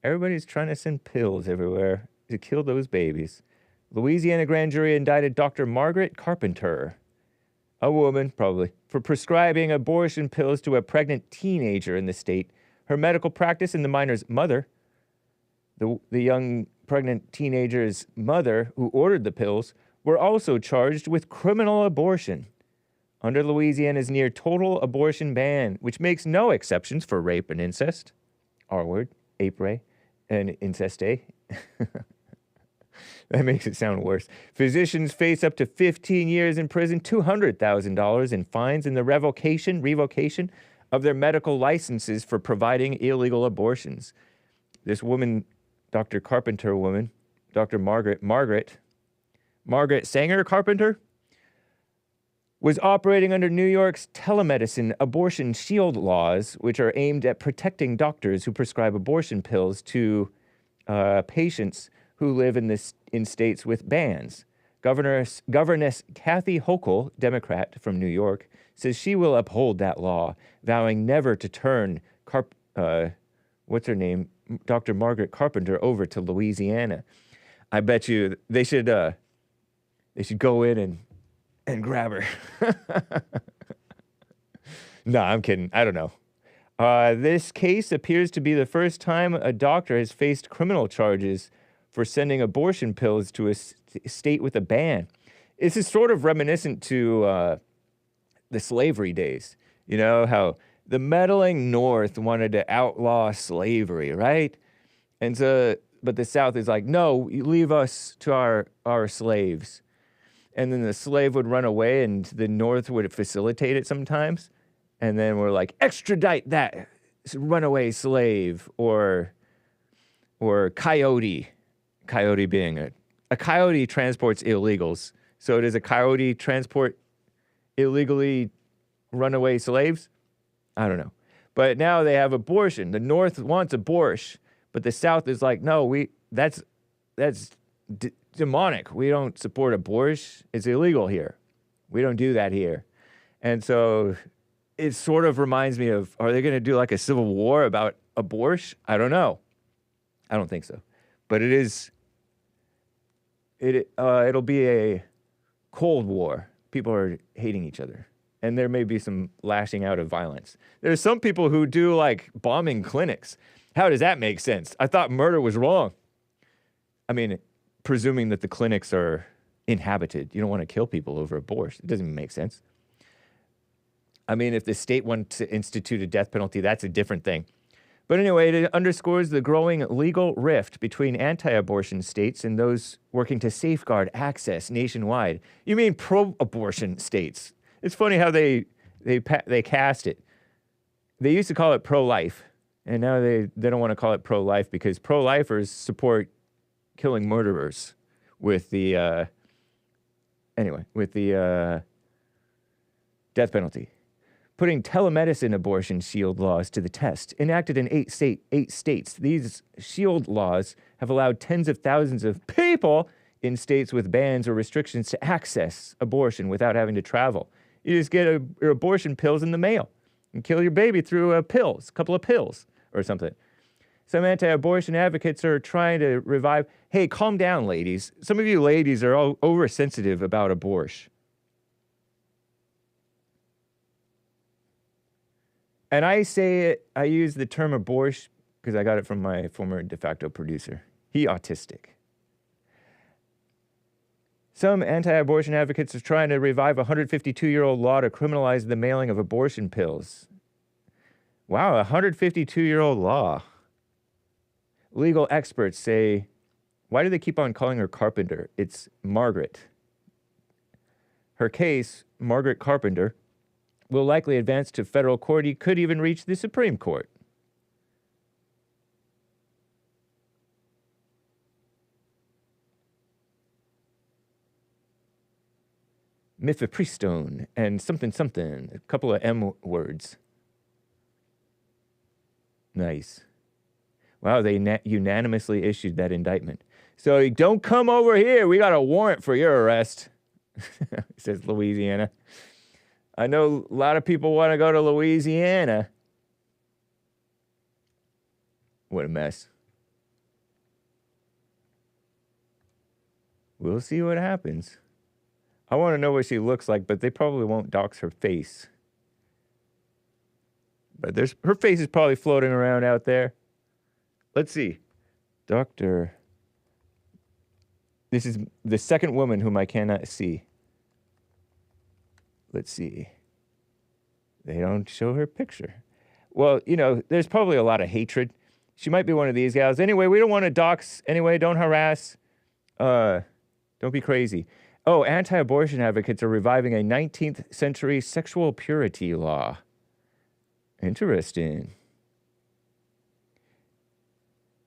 Everybody's trying to send pills everywhere to kill those babies. Louisiana grand jury indicted Dr. Margaret Carpenter, a woman probably, for prescribing abortion pills to a pregnant teenager in the state. Her medical practice and the minor's mother, the young pregnant teenager's mother who ordered the pills, were also charged with criminal abortion under Louisiana's near total abortion ban, which makes no exceptions for rape and incest. R word, ape-ray, and inceste. That makes it sound worse. Physicians face up to 15 years in prison, $200,000 in fines, and the revocation of their medical licenses for providing illegal abortions. This woman, Dr. Carpenter woman, Dr. Margaret Sanger Carpenter, was operating under New York's telemedicine abortion shield laws, which are aimed at protecting doctors who prescribe abortion pills to patients who live in states with bans. Governess Kathy Hochul, Democrat from New York, says she will uphold that law, vowing never to turn what's her name, Dr. Margaret Carpenter, over to Louisiana. I bet you they should go in and grab her. No, I'm kidding. I don't know. This case appears to be the first time a doctor has faced criminal charges for sending abortion pills to a state with a ban. This is sort of reminiscent to the slavery days. You know, how the meddling North wanted to outlaw slavery, right? And so, but the South is like, no, you leave us to our slaves. And then the slave would run away and the North would facilitate it sometimes. And then we're like, extradite that runaway slave or coyote. Coyote being a coyote transports illegals. So does a coyote transport illegally runaway slaves? I don't know. But now they have abortion. The North wants abortion, but the South is like, no, that's demonic. We don't support abortion. It's illegal here. We don't do that here. And so it sort of reminds me of, are they going to do like a civil war about Aborsh? I don't know. I don't think so. But it'll be a Cold War. People are hating each other. And there may be some lashing out of violence. There's some people who do like bombing clinics. How does that make sense? I thought murder was wrong. I mean, presuming that the clinics are inhabited. You don't want to kill people over abortion. It doesn't even make sense. I mean, if the state wanted to institute a death penalty, that's a different thing. But anyway, it underscores the growing legal rift between anti-abortion states and those working to safeguard access nationwide. You mean pro-abortion states? It's funny how they cast it. They used to call it pro-life, and now they don't want to call it pro-life because pro-lifers support killing murderers with the death penalty. Putting telemedicine abortion shield laws to the test. Enacted in 8 states, these shield laws have allowed tens of thousands of people in states with bans or restrictions to access abortion without having to travel. You just get your abortion pills in the mail and kill your baby through a couple of pills or something. Some anti-abortion advocates are trying to revive. Hey, calm down, ladies. Some of you ladies are all oversensitive about abortion. And I use the term abortion because I got it from my former de facto producer. He autistic. Some anti-abortion advocates are trying to revive a 152-year-old law to criminalize the mailing of abortion pills. Wow, a 152-year-old law. Legal experts say, why do they keep on calling her Carpenter? It's Margaret. Her case, Margaret Carpenter, will likely advance to federal court. He could even reach the Supreme Court. Mifepristone and something, a couple of M words. Nice. Wow, they unanimously issued that indictment. So don't come over here. We got a warrant for your arrest, says Louisiana. I know a lot of people want to go to Louisiana. What a mess. We'll see what happens. I want to know what she looks like, but they probably won't dox her face. But her face is probably floating around out there. Let's see. Doctor. This is the second woman whom I cannot see. Let's see. They don't show her picture. Well, there's probably a lot of hatred. She might be one of these gals. Anyway, we don't want to dox. Anyway, don't harass. Don't be crazy. Oh, anti-abortion advocates are reviving a 19th century sexual purity law. Interesting.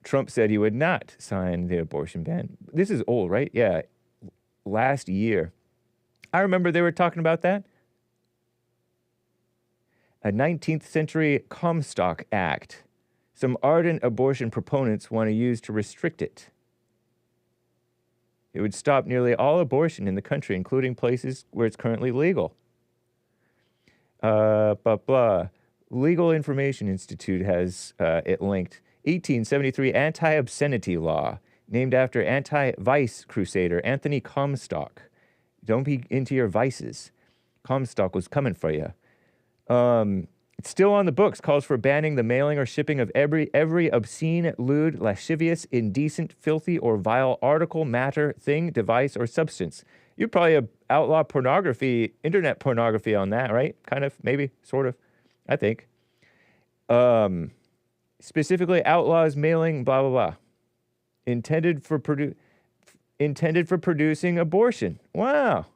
Trump said he would not sign the abortion ban. This is old, right? Yeah. Last year. I remember they were talking about that. A 19th century Comstock Act. Some ardent abortion proponents want to use to restrict it. It would stop nearly all abortion in the country, including places where it's currently legal. Legal Information Institute has it linked. 1873 anti-obscenity law, named after anti-vice crusader Anthony Comstock. Don't be into your vices. Comstock was coming for you. It's still on the books. Calls for banning the mailing or shipping of every obscene, lewd, lascivious, indecent, filthy, or vile article, matter, thing, device, or substance. You'd probably outlaw pornography, internet pornography on that, right? Kind of, maybe, sort of, I think. Specifically outlaws mailing, blah, blah, blah. Intended for producing abortion. Wow.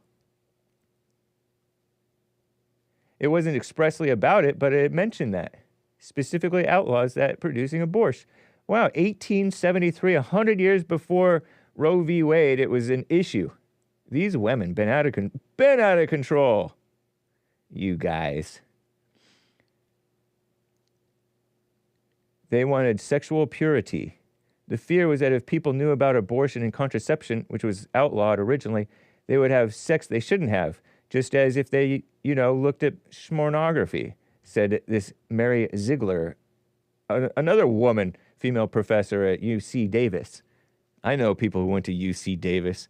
It wasn't expressly about it, but it mentioned that. Specifically outlaws that producing abortion. Wow, 1873, 100 years before Roe v. Wade, it was an issue. These women been out of control. You guys. They wanted sexual purity. The fear was that if people knew about abortion and contraception, which was outlawed originally, they would have sex they shouldn't have. just as if they, looked at pornography, said this Mary Ziegler, another woman, female professor at UC Davis. I know people who went to UC Davis.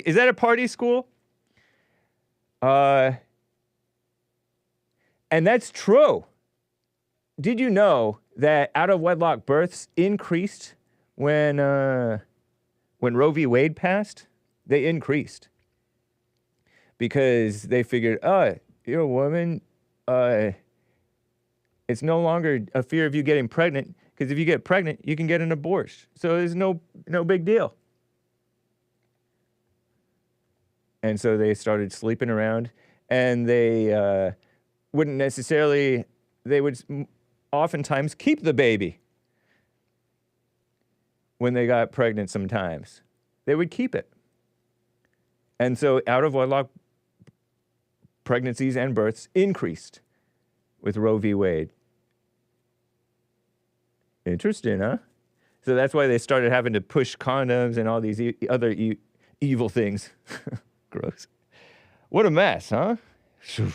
Is that a party school? And that's true. Did you know that out-of-wedlock births increased when Roe v. Wade passed? They increased. Because they figured, you're a woman, it's no longer a fear of you getting pregnant, because if you get pregnant, you can get an abortion. So there's no big deal. And so they started sleeping around, and they wouldn't necessarily, they would oftentimes keep the baby when they got pregnant sometimes. They would keep it. And so out-of-wedlock pregnancies and births increased with Roe v. Wade. Interesting, huh? So that's why they started having to push condoms and all these other evil things. Gross. What a mess, huh? Phew.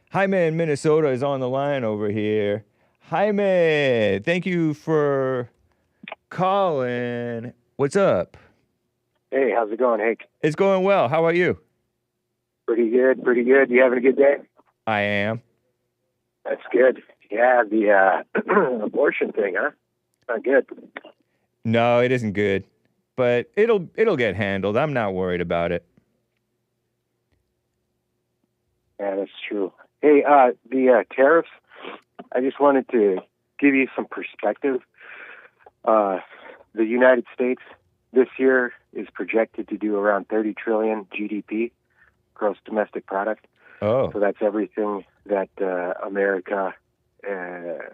Jaime in Minnesota is on the line over here. Jaime, thank you for calling. What's up? Hey, how's it going, Hake? It's going well. How are you? Pretty good, pretty good. You having a good day? I am. That's good. Yeah, the abortion thing, huh? Not good. No, it isn't good, but it'll get handled. I'm not worried about it. Yeah, that's true. Hey, the tariffs, I just wanted to give you some perspective. The United States this year is projected to do around 30 trillion GDP, gross domestic product. Oh. So that's everything that America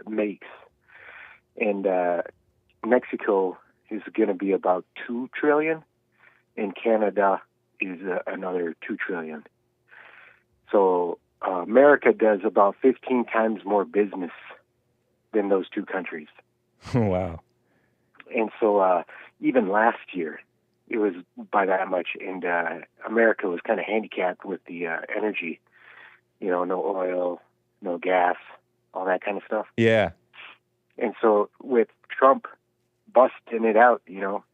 makes. And Mexico is going to be about 2 trillion, and Canada is another 2 trillion. So America does about 15 times more business than those two countries. Wow. And so even last year, it was by that much, and America was kind of handicapped with the energy, no oil, no gas, all that kind of stuff. Yeah. And so with Trump busting it out,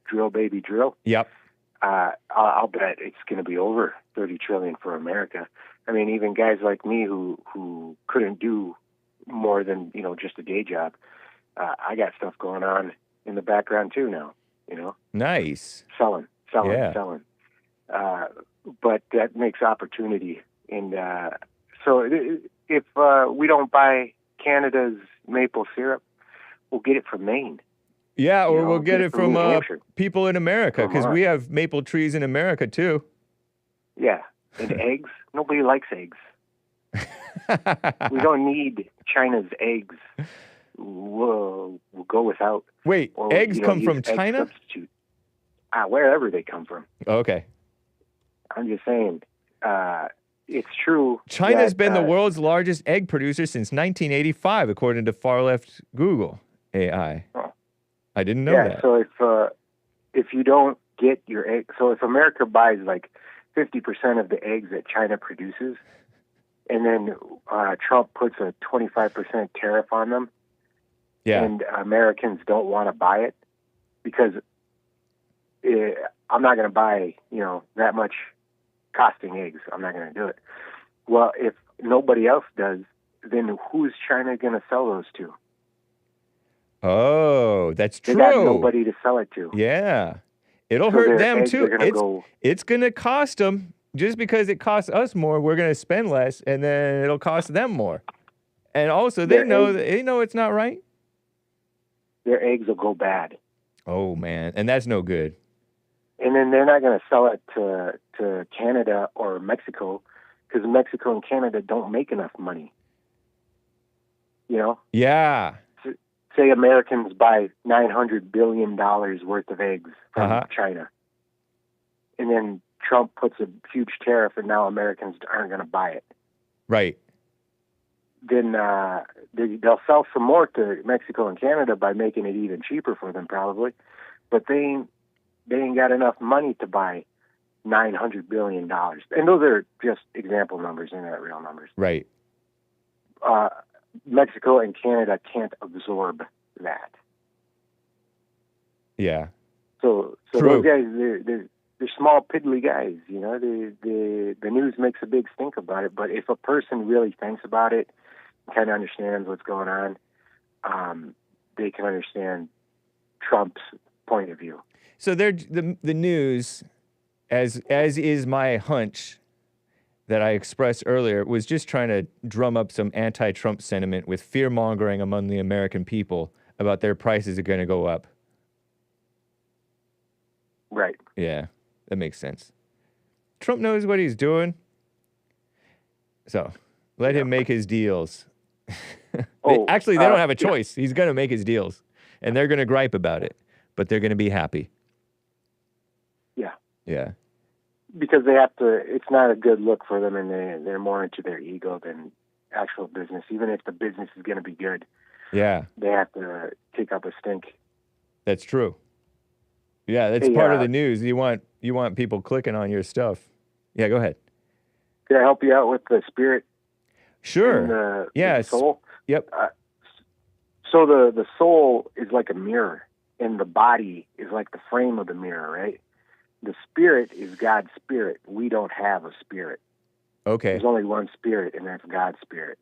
drill, baby, drill. Yep. I'll bet it's going to be over 30 trillion for America. I mean, even guys like me who couldn't do more than, just a day job, I got stuff going on in the background too now, Nice. Selling. But that makes opportunity. And so if we don't buy Canada's maple syrup, we'll get it from Maine. Yeah, or we'll get it from people in America, because we have maple trees in America too. Yeah, and eggs. Nobody likes eggs. We don't need China's eggs. We'll go without. Wait, or, eggs come from egg China? Substitute. Wherever they come from. Okay. I'm just saying, it's true. China's been the world's largest egg producer since 1985, according to far-left Google AI. Oh. I didn't know that. So if you don't get your egg, so if America buys like 50% of the eggs that China produces, and then Trump puts a 25% tariff on them, and Americans don't want to buy it because I'm not going to buy, that much costing eggs. I'm not going to do it. Well, if nobody else does, then who's China going to sell those to? Oh, that's true. They got nobody to sell it to. Yeah. It'll hurt them too. It's going to cost them. Just because it costs us more, we're going to spend less, and then it'll cost them more. And also, they know it's not right. Their eggs will go bad. Oh, man. And that's no good. And then they're not going to sell it to Canada or Mexico, because Mexico and Canada don't make enough money. Yeah. Say Americans buy $900 billion worth of eggs from China. And then Trump puts a huge tariff, and now Americans aren't going to buy it. Right. then they'll sell some more to Mexico and Canada by making it even cheaper for them, probably. But they ain't got enough money to buy $900 billion. And those are just example numbers, they're not real numbers. Right. Mexico and Canada can't absorb that. Yeah. So True. those guys, they're small, piddly guys. You know, the news makes a big stink about it. But if a person really thinks about it, kind of understands what's going on, they can understand Trump's point of view. So the news, as is my hunch that I expressed earlier, was just trying to drum up some anti-Trump sentiment with fear-mongering among the American people about their prices are going to go up. Right. Yeah, that makes sense. Trump knows what he's doing. So let him make his deals. They don't have a choice. He's going to make his deals. And they're going to gripe about it. But they're going to be happy. Yeah. Yeah. Because they have to, it's not a good look for them, and they're more into their ego than actual business. Even if the business is going to be good, Yeah. they have to kick up a stink. That's true. Yeah, that's part of the news. You want people clicking on your stuff. Yeah, go ahead. Can I help you out with the spirit? Sure. And the soul? Yep. So the soul is like a mirror, and the body is like the frame of the mirror, right? The spirit is God's spirit. We don't have a spirit. Okay. There's only one spirit, and that's God's spirit.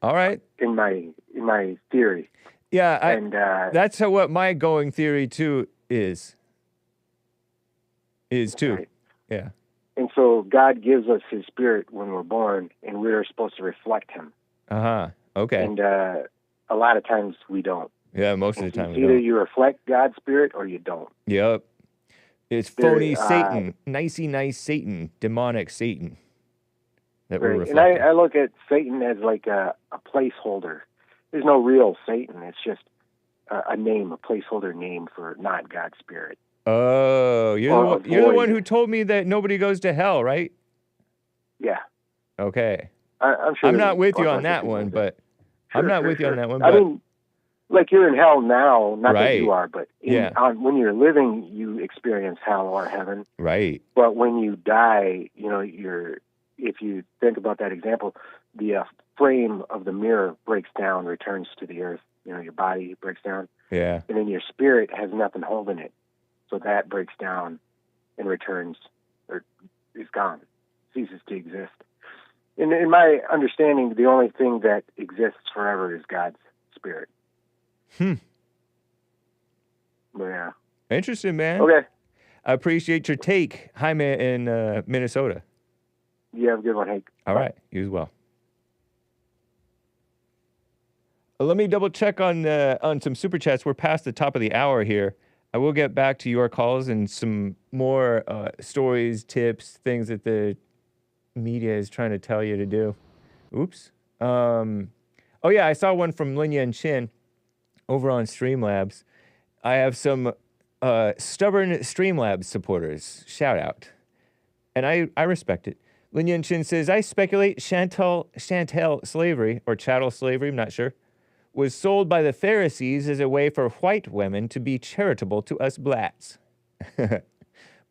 All right. In my theory. Yeah, that's what my going theory too is too. Right. Yeah. And so God gives us his spirit when we're born, and we're supposed to reflect him. Uh-huh. Okay. And a lot of times we don't. Yeah, most of the time we Either don't. you reflect God's spirit or you don't. Yep. It's phony Satan, nice Satan, demonic Satan that we're Right. And reflecting. I look at Satan as like a placeholder. There's no real Satan. It's just a name, a placeholder name for not God's spirit. Oh, you're the one who told me that nobody goes to hell, right? Yeah. Okay. I'm sure. I'm not with you on that one, but Sure, I'm not sure, with you on sure. that one. I But mean, like you're in hell now, not that you Right. are, but Yeah. when you're living, you experience hell or heaven. right. But when you die, you know, if you think about that example, the frame of the mirror breaks down, returns to the earth. You know, your body breaks down, Yeah. and then your spirit has nothing holding it. So that breaks down and returns, or is gone, ceases to exist. In my understanding, the only thing that exists forever is God's spirit. But yeah. Interesting, man. Okay. I appreciate your take, Jaime in Minnesota. You have a good one, Hake. All right. You as well. Let me double check on some super chats. We're past the top of the hour here. I will get back to your calls and some more stories, tips, things that the media is trying to tell you to do. Oops. Oh, yeah, I saw one from Lin Yan Chin over on Streamlabs. I have some stubborn Streamlabs supporters. Shout out. And I respect it. Lin Yan Chin says, I speculate chattel slavery, or chattel slavery, I'm not sure, was sold by the Pharisees as a way for white women to be charitable to us blacks.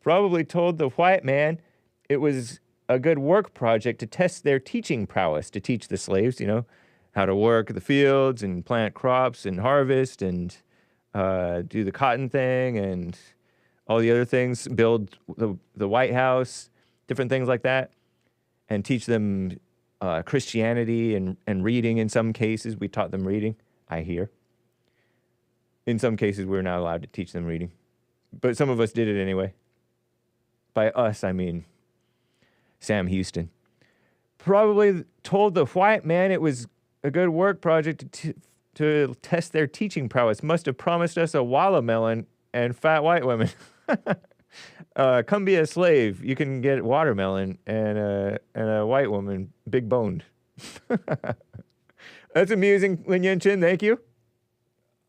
Probably told the white man it was a good work project to test their teaching prowess, to teach the slaves, you know, how to work the fields and plant crops and harvest and do the cotton thing and all the other things, build the White House, different things like that, and teach them Christianity and reading in some cases. We taught them reading, I hear. In some cases, we were not allowed to teach them reading. But some of us did it anyway. By us, I mean Sam Houston. Probably told the white man it was a good work project to test their teaching prowess. Must have promised us a watermelon and fat white women. Come be a slave. You can get watermelon and a white woman, big boned. That's amusing, Lin Yan Chin. Thank you.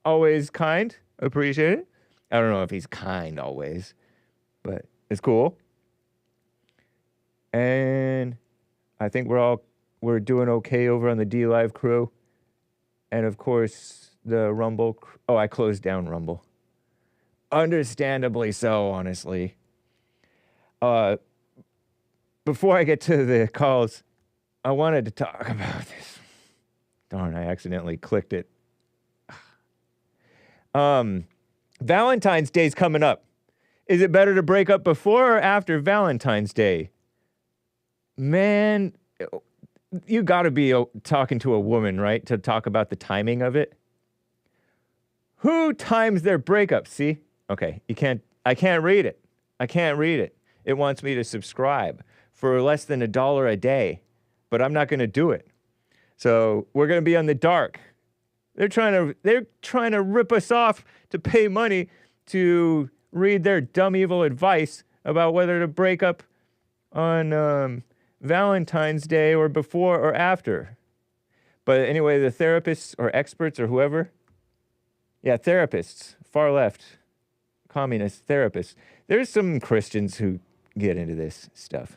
Always kind. Appreciate it. I don't know if he's kind always, but it's cool. And I think we're all we're doing okay over on the D Live crew. And of course, the Rumble. Oh, I closed down Rumble. Understandably so, honestly. Before I get to the calls, I wanted to talk about this. Darn, I accidentally clicked it. Valentine's Day's coming up. Is it better to break up before or after Valentine's Day? Man, you got to be talking to a woman, right, to talk about the timing of it. Who times their breakup? See? Okay, I can't read it. I can't read it. It wants me to subscribe for less than $1 a day, but I'm not going to do it. So we're going to be on the dark. They're trying to rip us off to pay money to read their dumb, evil advice about whether to break up on Valentine's Day or before or after. But anyway, the therapists or experts or whoever, therapists, far left, communist therapists. There's some Christians who get into this stuff.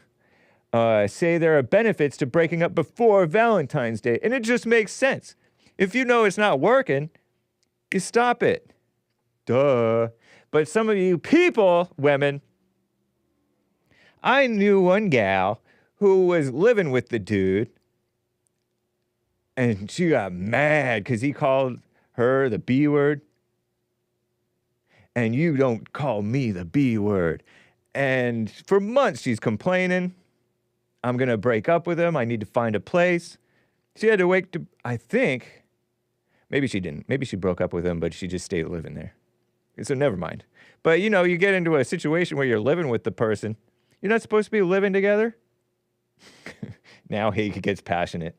Say there are benefits to breaking up before Valentine's Day, and it just makes sense. If you know it's not working, you stop it. Duh. But some of you people, women, I knew one gal who was living with the dude, and she got mad because he called her the B word. And you don't call me the B word. And for months she's complaining. I'm going to break up with him. I need to find a place. She had to wait to, I think, maybe she didn't. Maybe she broke up with him, but she just stayed living there. So never mind. But, you get into a situation where you're living with the person. You're not supposed to be living together. Now Hake gets passionate.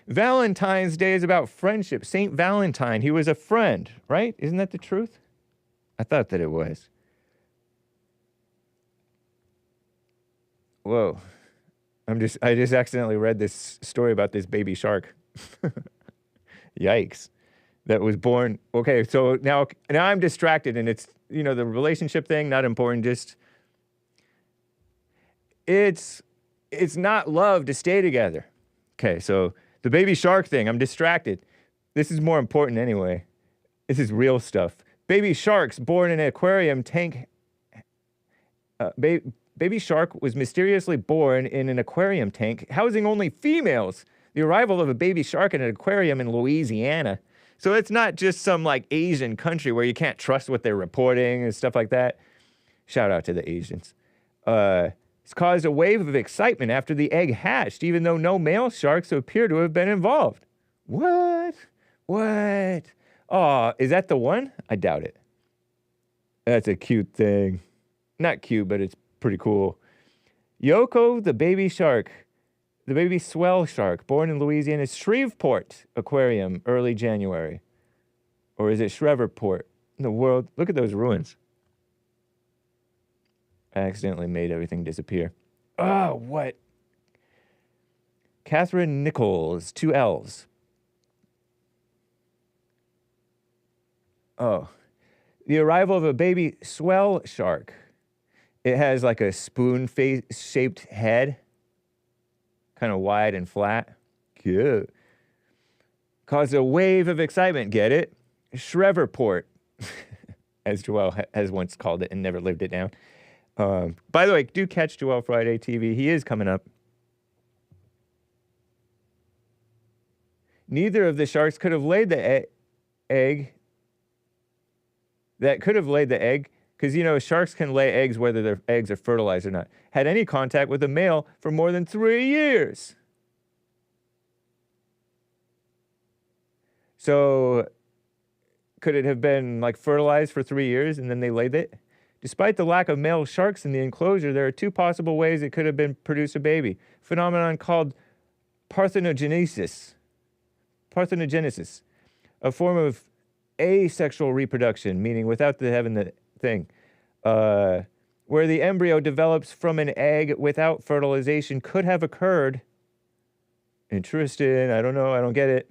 Valentine's Day is about friendship. Saint Valentine, he was a friend, right? Isn't that the truth? I thought that it was. Whoa. I just accidentally read this story about this baby shark. Yikes. That was born. Okay, so now I'm distracted, and it's, the relationship thing, not important, just it's not love to stay together. Okay, so the baby shark thing, I'm distracted. This is more important anyway. This is real stuff. Baby sharks born in an aquarium tank. Baby shark was mysteriously born in an aquarium tank, housing only females. The arrival of a baby shark in an aquarium in Louisiana. So it's not just some Asian country where you can't trust what they're reporting and stuff like that. Shout out to the Asians. It's caused a wave of excitement after the egg hatched, even though no male sharks appear to have been involved. What? Oh, is that the one? I doubt it. That's a cute thing. Not cute, but it's pretty cool. Yoko, the baby shark, the baby swell shark, born in Louisiana's Shreveport Aquarium, early January. Or is it Shreveport? In the world, look at those ruins. I accidentally made everything disappear. Oh, what? Catherine Nichols, 2 L's. Oh. The arrival of a baby swell shark. It has a spoon-shaped head. Kind of wide and flat. Cute. Caused a wave of excitement, get it? Shreveport, as Joel has once called it and never lived it down. By the way, do catch Joel Friday TV. He is coming up. Neither of the sharks could have laid the egg. That could have laid the egg, because, sharks can lay eggs whether their eggs are fertilized or not. Had any contact with a male for more than 3 years. So, could it have been, fertilized for 3 years and then they laid it? Despite the lack of male sharks in the enclosure, there are 2 possible ways it could have been produced a baby. Phenomenon called parthenogenesis. Parthenogenesis, a form of asexual reproduction, meaning without having the thing, where the embryo develops from an egg without fertilization, could have occurred. Interesting. I don't know. I don't get it.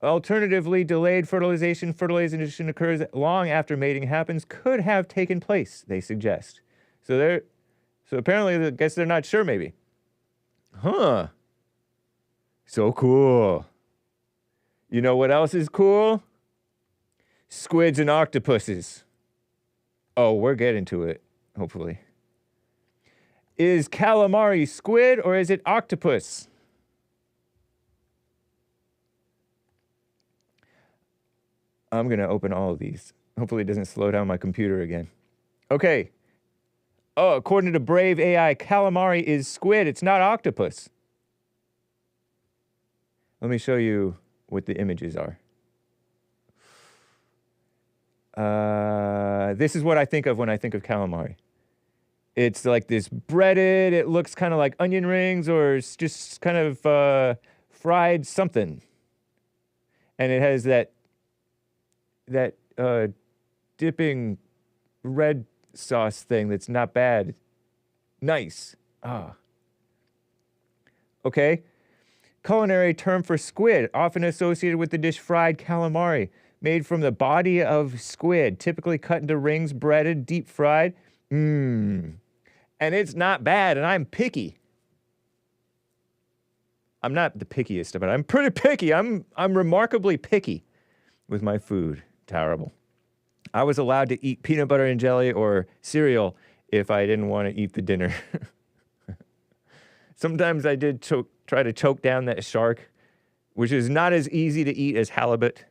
Alternatively, delayed fertilization occurs long after mating happens, could have taken place, they suggest. So So apparently, I guess they're not sure, maybe. Huh. So cool. You know what else is cool? Squids and octopuses. Oh, we're getting to it, hopefully. Is calamari squid or is it octopus? I'm going to open all of these. Hopefully it doesn't slow down my computer again. Okay. Oh, according to Brave AI, calamari is squid. It's not octopus. Let me show you what the images are. This is what I think of when I think of calamari. It's like this breaded, it looks kind of like onion rings or it's just kind of fried something. And it has that dipping red sauce thing that's not bad. Nice. Ah. Okay. Culinary term for squid, often associated with the dish fried calamari, made from the body of squid, typically cut into rings, breaded, deep fried. And it's not bad, and I'm picky. I'm not the pickiest, but I'm pretty picky. I'm remarkably picky with my food. Terrible. I was allowed to eat peanut butter and jelly or cereal if I didn't want to eat the dinner. Sometimes I did try to choke down that shark, which is not as easy to eat as halibut.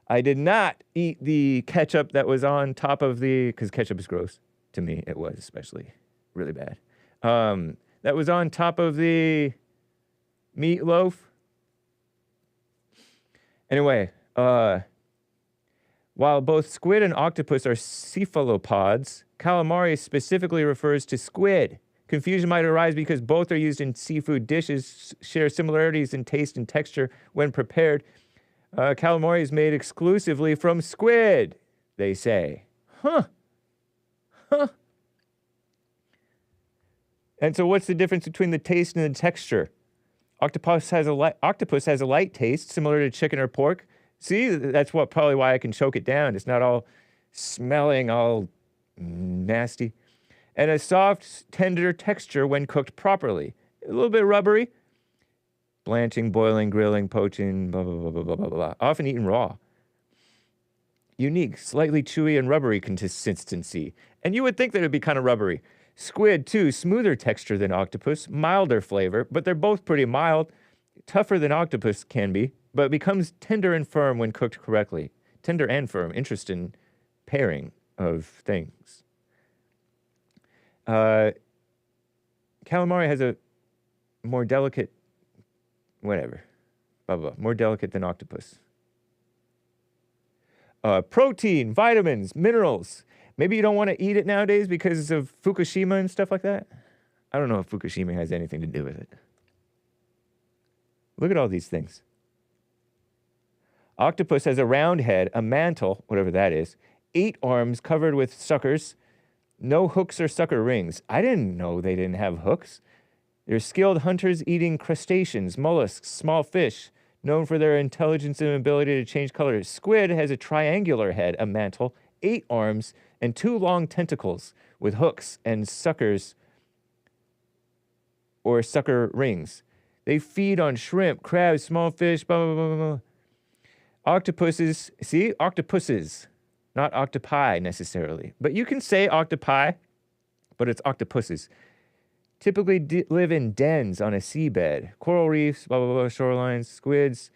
I did not eat the ketchup that was on top of because ketchup is gross. To me, it was especially really bad. That was on top of the meatloaf. Anyway, while both squid and octopus are cephalopods, calamari specifically refers to squid. Confusion might arise because both are used in seafood dishes, share similarities in taste and texture when prepared. Calamari is made exclusively from squid, they say. Huh. And so what's the difference between the taste and the texture? Octopus has a light taste, similar to chicken or pork. See, that's probably why I can choke it down. It's not all smelling all nasty. And a soft, tender texture when cooked properly. A little bit rubbery. Blanching, boiling, grilling, poaching, blah, blah, blah, blah, blah, blah, blah. Often eaten raw. Unique, slightly chewy and rubbery consistency. And you would think that it'd be kind of rubbery. Squid, too, smoother texture than octopus, milder flavor, but they're both pretty mild. Tougher than octopus can be, but becomes tender and firm when cooked correctly. Tender and firm, interesting pairing of things. Calamari has a more delicate, more delicate than octopus. Protein, vitamins, minerals. Maybe you don't want to eat it nowadays because of Fukushima and stuff like that. I don't know if Fukushima has anything to do with it. Look at all these things. Octopus has a round head, a mantle, whatever that is, 8 arms covered with suckers, no hooks or sucker rings. I didn't know they didn't have hooks. They're skilled hunters eating crustaceans, mollusks, small fish, known for their intelligence and ability to change colors. Squid has a triangular head, a mantle, 8 arms, and 2 long tentacles with hooks and suckers or sucker rings. They feed on shrimp, crabs, small fish, blah, blah, blah, blah, blah. Octopuses, see? Octopuses, not octopi necessarily. But you can say octopi, but it's octopuses. Typically live in dens on a seabed. Coral reefs, blah, blah, blah, shorelines, squids,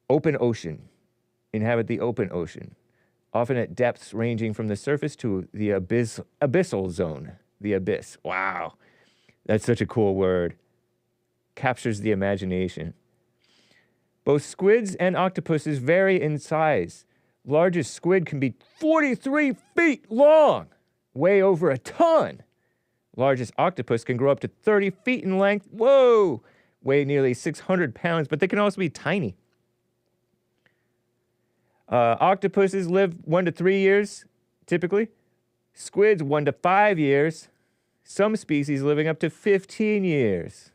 open ocean. Inhabit the open ocean. Often at depths ranging from the surface to the abyssal zone. The abyss. Wow. That's such a cool word. Captures the imagination. Both squids and octopuses vary in size. Largest squid can be 43 feet long, weigh over a ton. Largest octopus can grow up to 30 feet in length. Whoa! Weigh nearly 600 pounds, but they can also be tiny. Octopuses live 1 to 3 years, typically. Squids, 1 to 5 years. Some species living up to 15 years.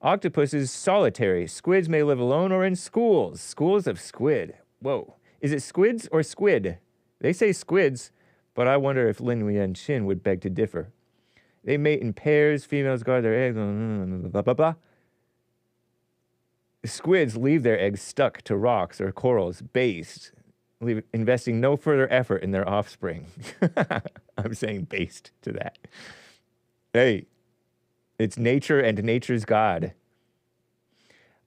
Octopus is solitary. Squids may live alone or in schools. Schools of squid. Whoa. Is it squids or squid? They say squids, but I wonder if Lin Yan Chin would beg to differ. They mate in pairs. Females guard their eggs. Blah, blah, blah. Squids leave their eggs stuck to rocks or corals, based, investing no further effort in their offspring. I'm saying based to that. Hey, it's nature and nature's God.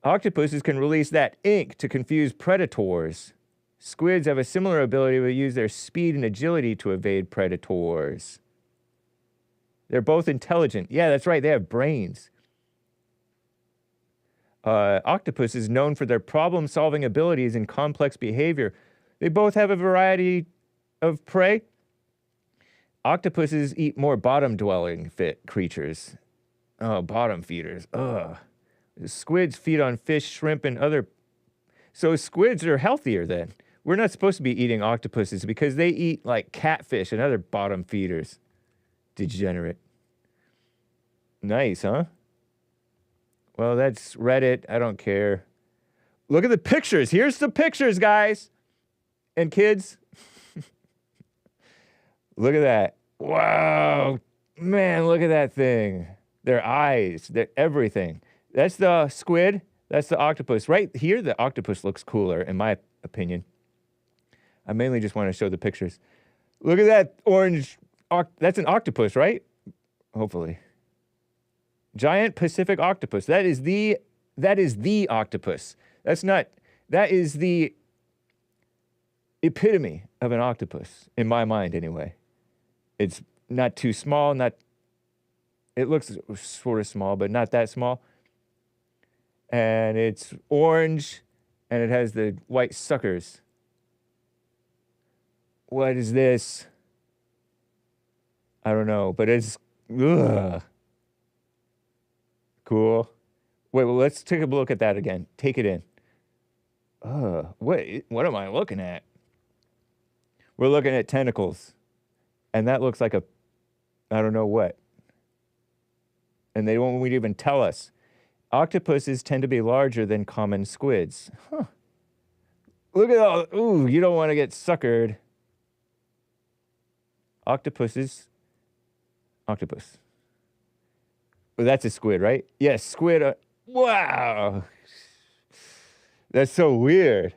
Octopuses can release that ink to confuse predators. Squids have a similar ability but use their speed and agility to evade predators. They're both intelligent. Yeah, that's right. They have brains. Octopus is known for their problem-solving abilities and complex behavior. They both have a variety of prey. Octopuses eat more bottom-dwelling creatures. Oh, bottom feeders. Ugh. Squids feed on fish, shrimp, and other... So squids are healthier then. We're not supposed to be eating octopuses because they eat like catfish and other bottom feeders. Degenerate. Nice, huh? Well, that's Reddit. I don't care. Look at the pictures. Here's the pictures, guys. And kids. Look at that. Wow. Man, look at that thing. Their eyes, their everything. That's the squid. That's the octopus. Right here, the octopus looks cooler, in my opinion. I mainly just want to show the pictures. Look at that orange. That's an octopus, right? Hopefully. Giant Pacific octopus. That is the octopus. That is the epitome of an octopus, in my mind anyway. It's not too small, it looks sort of small, but not that small. And it's orange, and it has the white suckers. What is this? I don't know, but it's ugh. Cool. Wait, well, let's take a look at that again. Take it in. What am I looking at? We're looking at tentacles. And that looks like I don't know what. And they won't even tell us. Octopuses tend to be larger than common squids. Huh. Look at all, ooh, you don't want to get suckered. Octopus. Well, that's a squid, right? Yes, squid. Wow. That's so weird.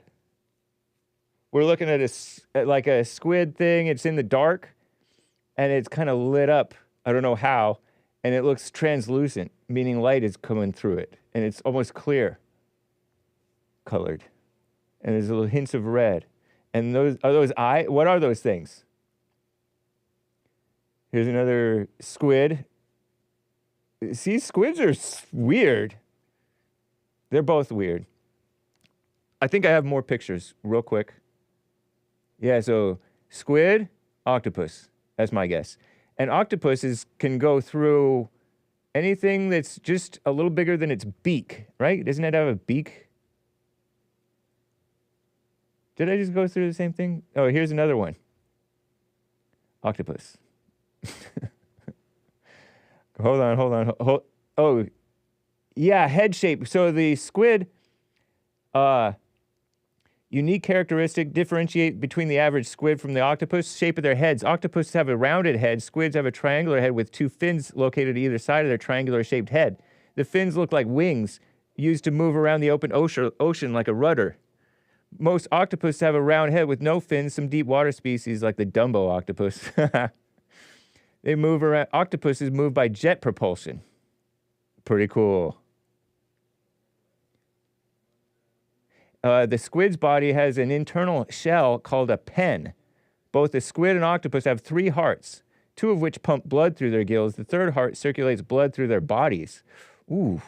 We're looking at like a squid thing. It's in the dark, and it's kind of lit up. I don't know how, and it looks translucent, meaning light is coming through it, and it's almost clear colored, and there's little hints of red. And those eye. What are those things? Here's another squid. See, squids are weird. They're both weird. I think I have more pictures real quick. Yeah, so squid, octopus. That's my guess. And octopuses can go through anything that's just a little bigger than its beak, right? Doesn't it have a beak? Did I just go through the same thing? Oh, here's another one. Octopus. Hold on. Oh, yeah, head shape. So the squid, unique characteristic differentiate between the average squid from the octopus. Shape of their heads. Octopuses have a rounded head. Squids have a triangular head with two fins located either side of their triangular-shaped head. The fins look like wings used to move around the open ocean like a rudder. Most octopuses have a round head with no fins. Some deep water species, like the Dumbo octopus, they move around. Octopuses move by jet propulsion. Pretty cool. The squid's body has an internal shell called a pen. Both the squid and octopus have 3 hearts, 2 of which pump blood through their gills. The third heart circulates blood through their bodies. Ooh.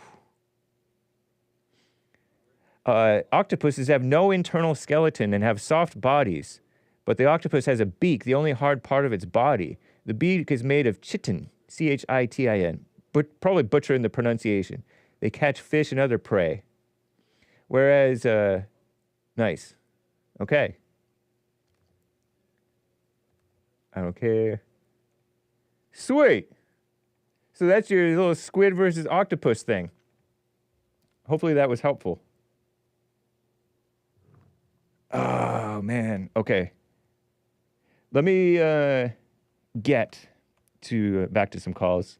Octopuses have no internal skeleton and have soft bodies, but the octopus has a beak, the only hard part of its body. The beak is made of chitin, C-H-I-T-I-N, but probably butchering the pronunciation. They catch fish and other prey. Whereas, nice. Okay. I don't care. Sweet. So that's your little squid versus octopus thing. Hopefully that was helpful. Oh, man. Okay. Let me get back to some calls.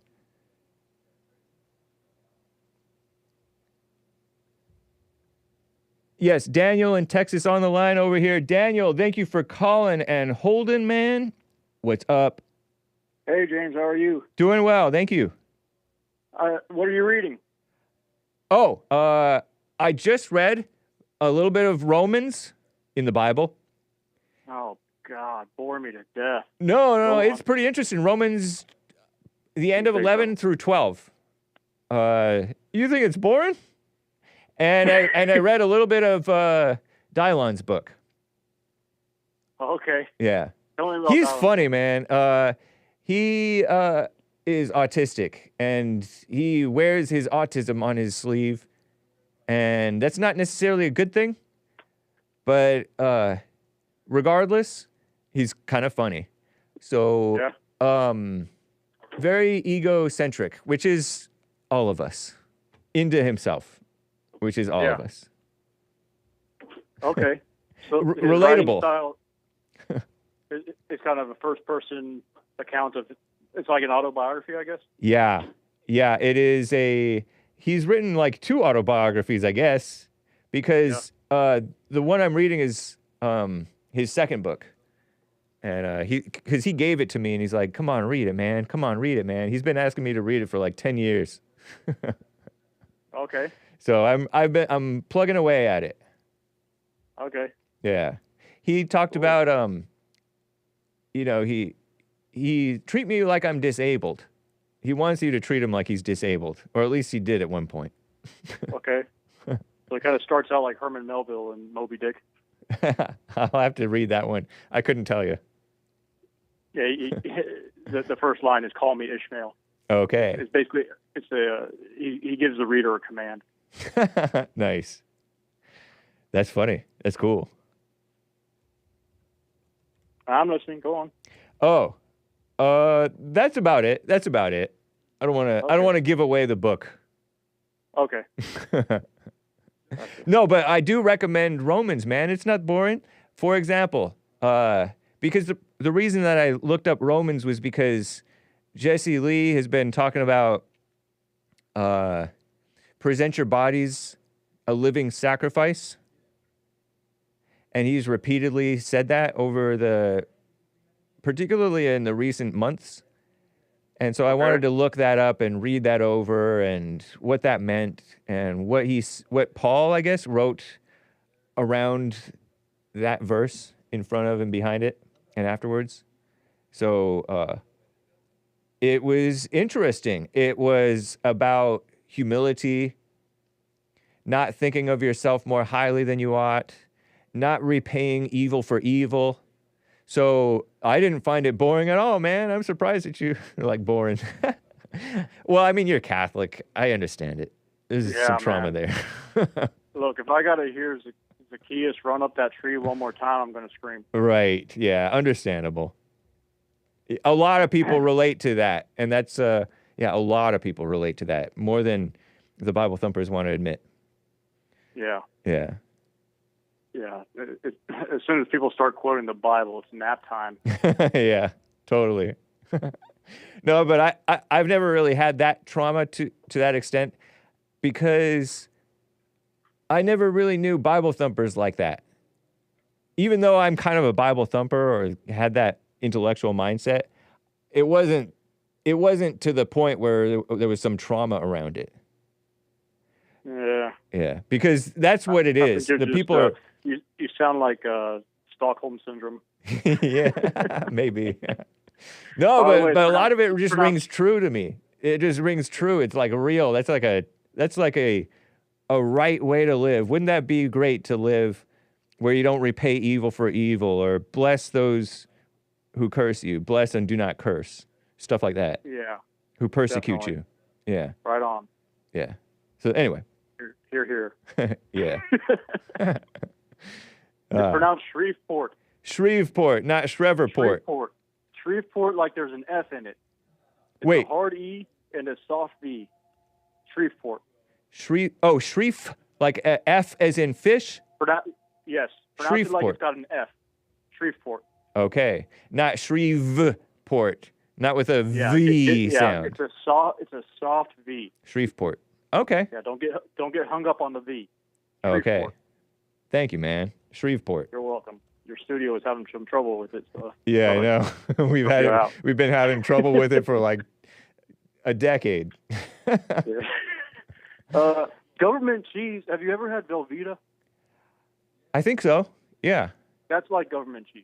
Yes, Daniel in Texas on the line over here. Daniel, thank you for calling and holding, man. What's up? Hey, James, how are you? Doing well, thank you. What are you reading? Oh, I just read a little bit of Romans in the Bible. Oh, God, bore me to death. No, it's pretty interesting. Romans, the end of 11 through 12. You think it's boring? And I read a little bit of Dielawn's book. Okay. Yeah. Tell me about He's Dielawn. funny, man. He is autistic, and he wears his autism on his sleeve, and that's not necessarily a good thing, but regardless, he's kind of funny. So, very egocentric, which is all of us. Into himself, which is all of us. Okay. So his relatable. writing style is kind of a first-person account of. It's like an autobiography, I guess. Yeah, it is he's written like 2 autobiographies, I guess, because the one I'm reading is his second book. And because he gave it to me and he's like, come on, read it, man. Come on, read it, man. He's been asking me to read it for like 10 years. Okay. So I'm plugging away at it. Okay. Yeah. He talked about he treat me like I'm disabled. He wants you to treat him like he's disabled, or at least he did at one point. Okay. So it kind of starts out like Herman Melville and Moby Dick. I'll have to read that one. I couldn't tell you. Yeah, the first line is "Call me Ishmael." Okay. It's basically he gives the reader a command. Nice. That's funny. That's cool. I'm listening. Go on. Oh, that's about it. I don't want to give away the book. Okay. No, but I do recommend Romans, man. It's not boring. For example, because the reason that I looked up Romans was because Jesse Lee has been talking about present your bodies a living sacrifice. And he's repeatedly said that particularly in the recent months. And so I wanted to look that up and read that over and what that meant and what Paul, I guess, wrote around that verse in front of and behind it and afterwards. So it was interesting. It was about humility, not thinking of yourself more highly than you ought, not repaying evil for evil. So I didn't find it boring at all, man. I'm surprised at you. Like, boring. Well, I mean, you're Catholic. I understand it. There's some trauma there. Look, if I got to hear Zacchaeus run up that tree one more time, I'm going to scream. Right. Yeah. Understandable. A lot of people relate to that. And that's, a lot of people relate to that more than the Bible thumpers want to admit. Yeah. Yeah. Yeah. As soon as people start quoting the Bible, it's nap time. Yeah, totally. No, but I've never really had that trauma to that extent because I never really knew Bible thumpers like that. Even though I'm kind of a Bible thumper or had that intellectual mindset, it wasn't to the point where there was some trauma around it. Yeah. Yeah, because that's what it is. The people are... You sound like Stockholm Syndrome. Yeah, maybe. No, but a lot of it just rings true to me. It just rings true. It's like real. That's like a right way to live. Wouldn't that be great to live where you don't repay evil for evil or bless those who curse you, bless and do not curse, stuff like that. Yeah. Who persecute definitely. you. Yeah. Right on. Yeah. So anyway. Here. Yeah. It's pronounced Shreveport. Shreveport, not Shreveport. Shreveport, like there's an F in it. It's Wait. a hard E and a soft V. Shreveport. Shreve, like F as in fish? Yes. Pronounce it like it's got an F. Shreveport. Okay. Not Shreveport, Not with a Yeah, V sound. It's a soft V. Shreveport. Okay. Yeah, don't get hung up on the V. Okay. Shreveport. Thank you, man. Shreveport. You're welcome. Your studio is having some trouble with it. So Yeah, I know. We've been having trouble with it for like a decade. Government cheese. Have you ever had Velveeta? I think so. Yeah. That's like government cheese.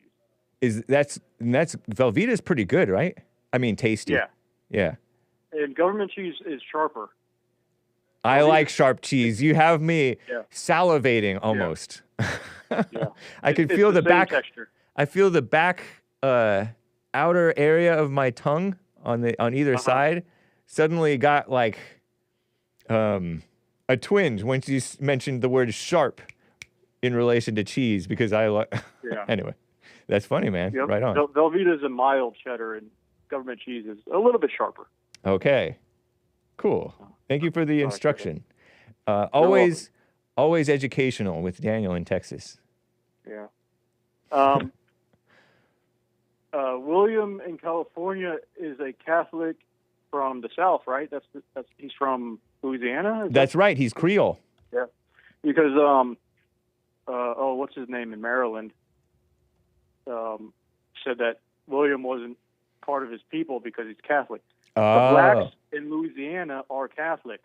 That's Velveeta's pretty good, right? I mean, tasty. Yeah. Yeah. And government cheese is sharper. I like sharp cheese. You have me Yeah. salivating almost. Yeah. I can feel the same back texture. I feel the back outer area of my tongue on either side suddenly got like a twinge once you mentioned the word sharp in relation to cheese because I like Anyway, that's funny, man. Yep. Right on. Velveeta is a mild cheddar, and government cheese is a little bit sharper. Okay. Cool. Thank you for the instruction. Always educational with Daniel in Texas. Yeah. William in California is a Catholic from the South, right? He's from Louisiana. That's right. He's Creole. Yeah. Because what's his name in Maryland? Said that William wasn't part of his people because he's Catholic. The blacks in Louisiana are Catholic.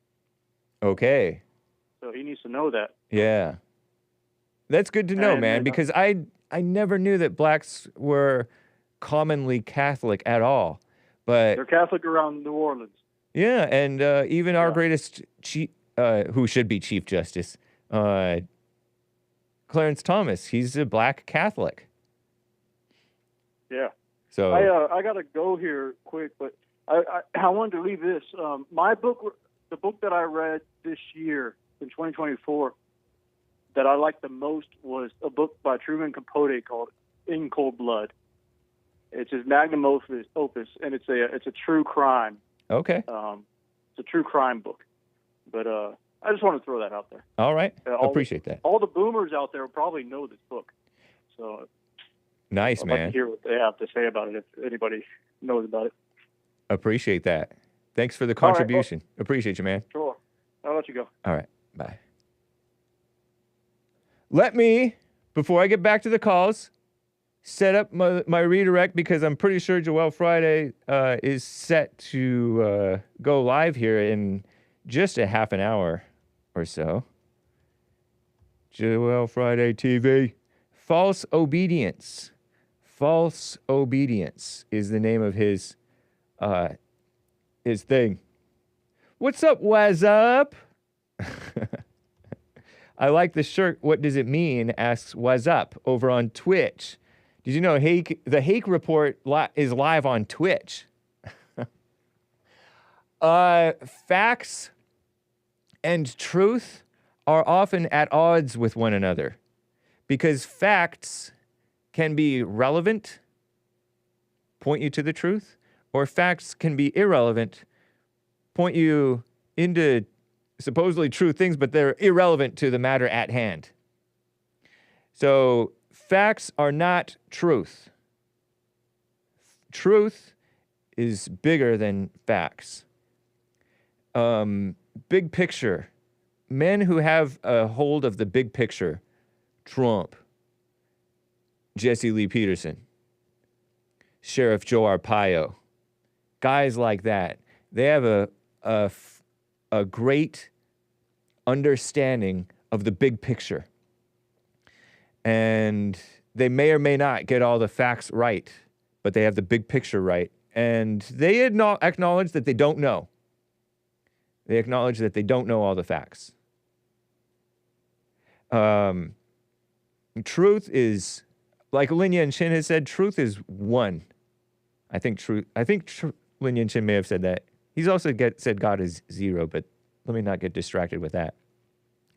Okay. So he needs to know that. Yeah. That's good to know, man, because I never knew that blacks were commonly Catholic at all. But they're Catholic around New Orleans. Yeah, and even our greatest chief, who should be Chief Justice, Clarence Thomas, he's a black Catholic. Yeah. So I gotta go here quick, but I wanted to leave this. My book, the book that I read this year in 2024, that I liked the most was a book by Truman Capote called In Cold Blood. It's his magnum opus, and it's a true crime. Okay. It's a true crime book, but I just want to throw that out there. All right. Appreciate that. All the boomers out there probably know this book, so nice, I'd man. like to hear what they have to say about it if anybody knows about it. Appreciate that. Thanks for the contribution. Right, well, appreciate you, man. Sure. I'll let you go. All right. Bye. Let me, before I get back to the calls, set up my redirect because I'm pretty sure Joel Friday is set to go live here in just a half an hour or so. Joel Friday TV. False Obedience. False Obedience is the name of his thing. What's up, Waz up? I like the shirt. What does it mean? Asks Waz up over on Twitch. Did you know the Hake Report is live on Twitch? Facts and truth are often at odds with one another because facts can be relevant, point you to the truth, or facts can be irrelevant, point you into supposedly true things, but they're irrelevant to the matter at hand. So facts are not truth. Truth is bigger than facts. Big picture. Men who have a hold of the big picture. Trump. Jesse Lee Peterson. Sheriff Joe Arpaio. Guys like that. They have a great understanding of the big picture. And they may or may not get all the facts right, but they have the big picture right. And they acknowledge that they don't know. They acknowledge that they don't know all the facts. Truth is, like Lin Yan Chin has said, truth is one. I think Lin Yan Chin may have said that. He's also said God is zero, but let me not get distracted with that.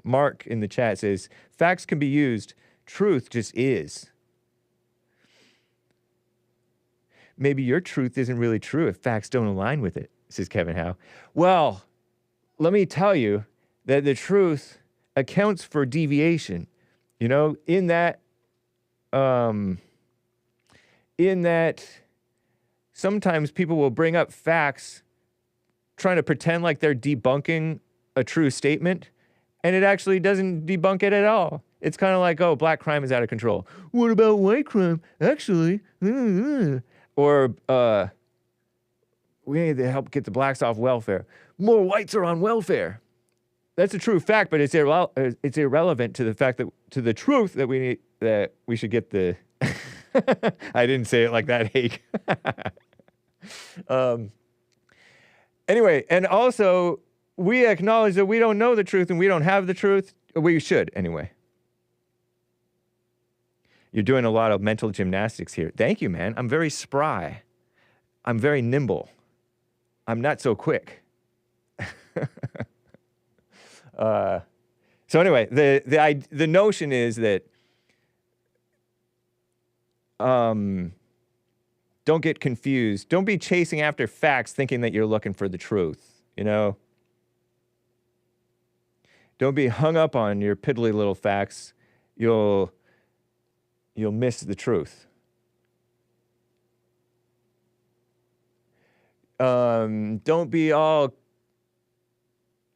Mark in the chat says, facts can be used. Truth just is. Maybe your truth isn't really true if facts don't align with it, says Kevin Howe. Well, let me tell you that the truth accounts for deviation. You know, in that sometimes people will bring up facts trying to pretend like they're debunking a true statement, and it actually doesn't debunk it at all. It's kind of like, oh, black crime is out of control. What about white crime? Actually, or we need to help get the blacks off welfare. More whites are on welfare. That's a true fact, but it's irrelevant to the fact that to the truth that we should get the. I didn't say it like that, Hake. Anyway, and also we acknowledge that we don't know the truth and we don't have the truth. We should anyway. You're doing a lot of mental gymnastics here. Thank you, man. I'm very spry. I'm very nimble. I'm not so quick. So anyway, the notion is that don't get confused. Don't be chasing after facts thinking that you're looking for the truth, you know? Don't be hung up on your piddly little facts. You'll miss the truth. Don't be all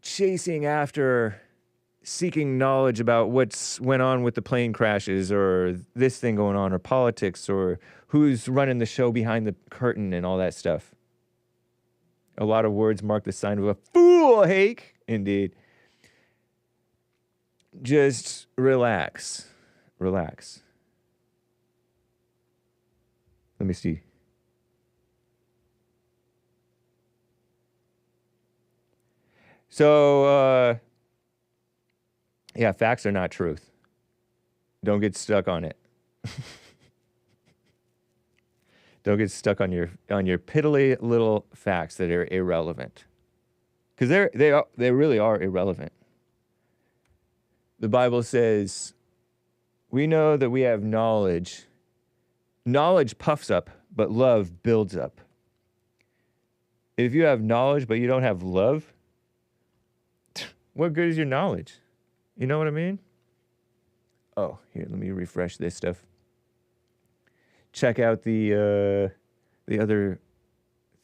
chasing after seeking knowledge about what's went on with the plane crashes or this thing going on or politics or who's running the show behind the curtain and all that stuff. A lot of words mark the sign of a fool, Hake. Indeed. Just relax. Relax. Let me see. So, yeah, facts are not truth. Don't get stuck on it. Don't get stuck on your piddly little facts that are irrelevant. Because they really are irrelevant. The Bible says, we know that we have knowledge. Knowledge puffs up, but love builds up. If you have knowledge, but you don't have love, what good is your knowledge? You know what I mean? Oh, here, let me refresh this stuff. Check out the other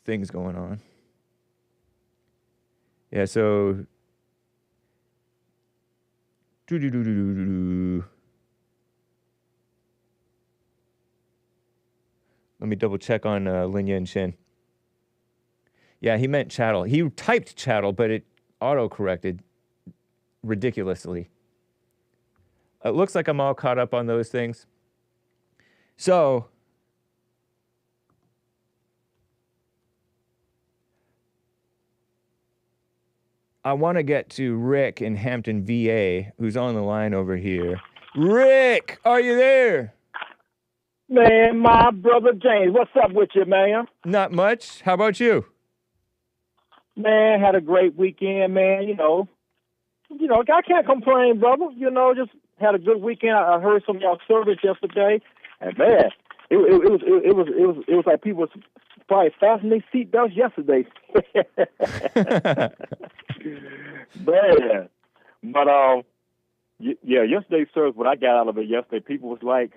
things going on. Yeah, so let me double check on Lin Yen Shin. Yeah, he meant chattel. He typed chattel, but it auto-corrected ridiculously. It looks like I'm all caught up on those things. So, I want to get to Rick in Hampton, VA, who's on the line over here. Rick, are you there? Man, my brother James, what's up with you, man? Not much. How about you? Man, had a great weekend, man. You know, I can't complain, brother. You know, just had a good weekend. I heard some of y'all service yesterday, and man, it was like people was probably fastening their seatbelts yesterday. Man, but yeah, yesterday's service. What I got out of it yesterday, people was like,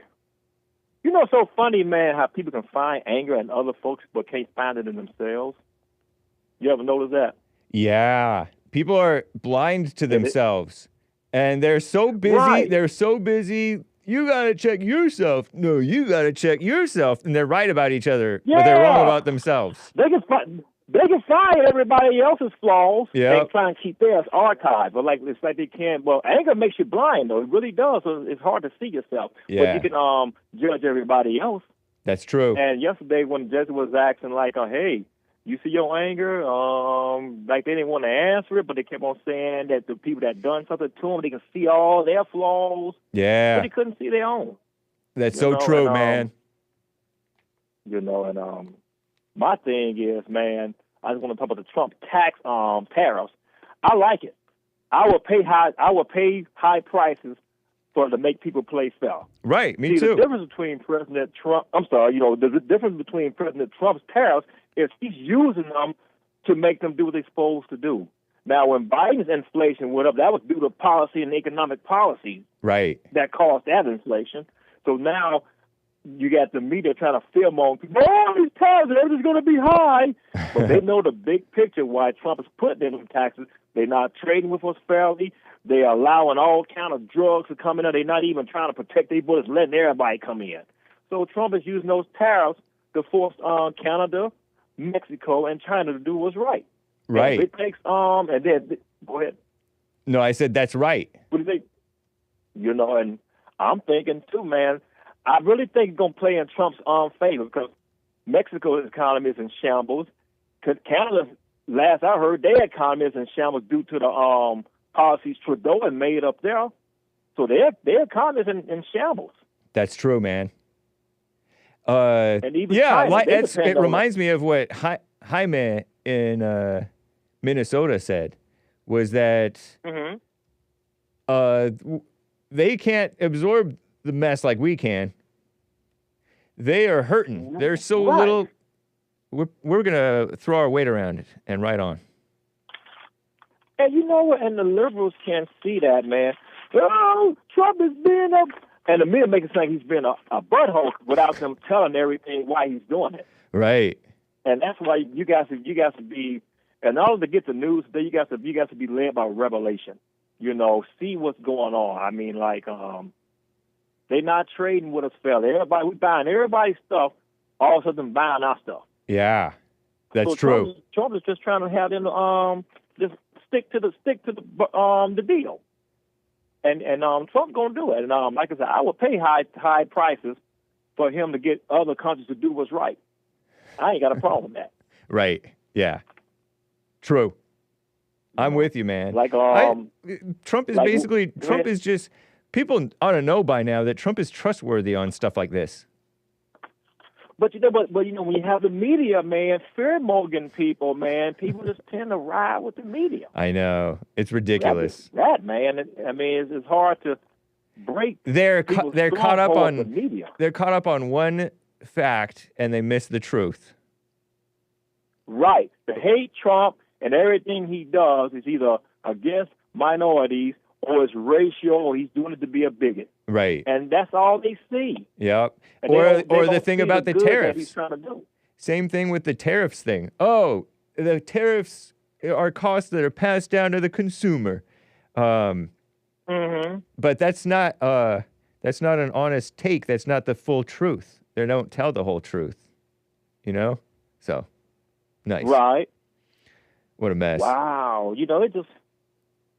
you know, it's so funny, man, how people can find anger in other folks but can't find it in themselves. You ever notice that? Yeah. People are blind to themselves. And they're so busy. Right. They're so busy. You got to check yourself. No, you got to check yourself. And they're right about each other, but they're wrong about themselves. They can find everybody else's flaws and try and keep theirs archived. But it's like they can't. Well, anger makes you blind, though. It really does. So it's hard to see yourself. Yeah. But you can judge everybody else. That's true. And yesterday when Jesse was asking, like, hey, you see your anger? Like they didn't want to answer it, but they kept on saying that the people that done something to them, they can see all their flaws. Yeah. But they couldn't see their own. That's so true, man. You know, and my thing is, man, I just want to talk about the Trump tax tariffs. I like it. I will pay high prices to make people play fair. Right, me too. The difference between President Trump, the difference between President Trump's tariffs is he's using them to make them do what they're supposed to do. Now, when Biden's inflation went up, that was due to policy and economic policies right. that caused that inflation. So now you got the media trying to film on people. Oh, these tariffs, everything's going to be high. But they know the big picture why Trump is putting in them taxes. They're not trading with us fairly. They're allowing all kind of drugs to come in there. They're not even trying to protect their bullets, letting everybody come in. So Trump is using those tariffs to force Canada, Mexico, and China to do what's right. Right. And it takes, and then, go ahead. No, I said that's right. What do you think? You know, and I'm thinking too, man, I really think it's going to play in Trump's favor because Mexico's economy is in shambles. Canada, last I heard, their economy is in shambles due to the policies Trudeau had made up there. So their economy is in shambles. That's true, man. And even yeah, China, it reminds me of what Jaime in Minnesota said, was that they can't absorb the mess like we can. They are hurting. They're so little. We're gonna throw our weight around it and right on. And you know what? And the liberals can't see that, man. Oh, Trump is being and the media make it sound like he's been a butthole without them telling everything why he's doing it. Right. And that's why you guys to be, in order to get the news today, you guys to be led by revelation. You know, see what's going on. I mean, like, they're not trading with us fairly. We buying everybody's stuff, all of a sudden buying our stuff. Yeah, that's true. Trump is just trying to have them just stick to the deal. And Trump gonna do it. And like I said, I would pay high prices for him to get other countries to do what's right. I ain't got a problem with that. Right. Yeah. True. I'm with you, man. Like Trump is Trump is just, people ought to know by now that Trump is trustworthy on stuff like this. But you know, when you have the media, man, fear-mongering people, man, people just tend to ride with the media. I know, it's ridiculous. That man, it's hard to break. They're caught up on the media. They're caught up on one fact and they miss the truth. Right. They hate Trump, and everything he does is either against minorities or it's racial or he's doing it to be a bigot. Right. And that's all they see. Yep. And or the thing about the tariffs. That he's trying to do. Same thing with the tariffs thing. Oh, the tariffs are costs that are passed down to the consumer. But that's not an honest take. That's not the full truth. They don't tell the whole truth. You know? So, nice. Right. What a mess. Wow. You know,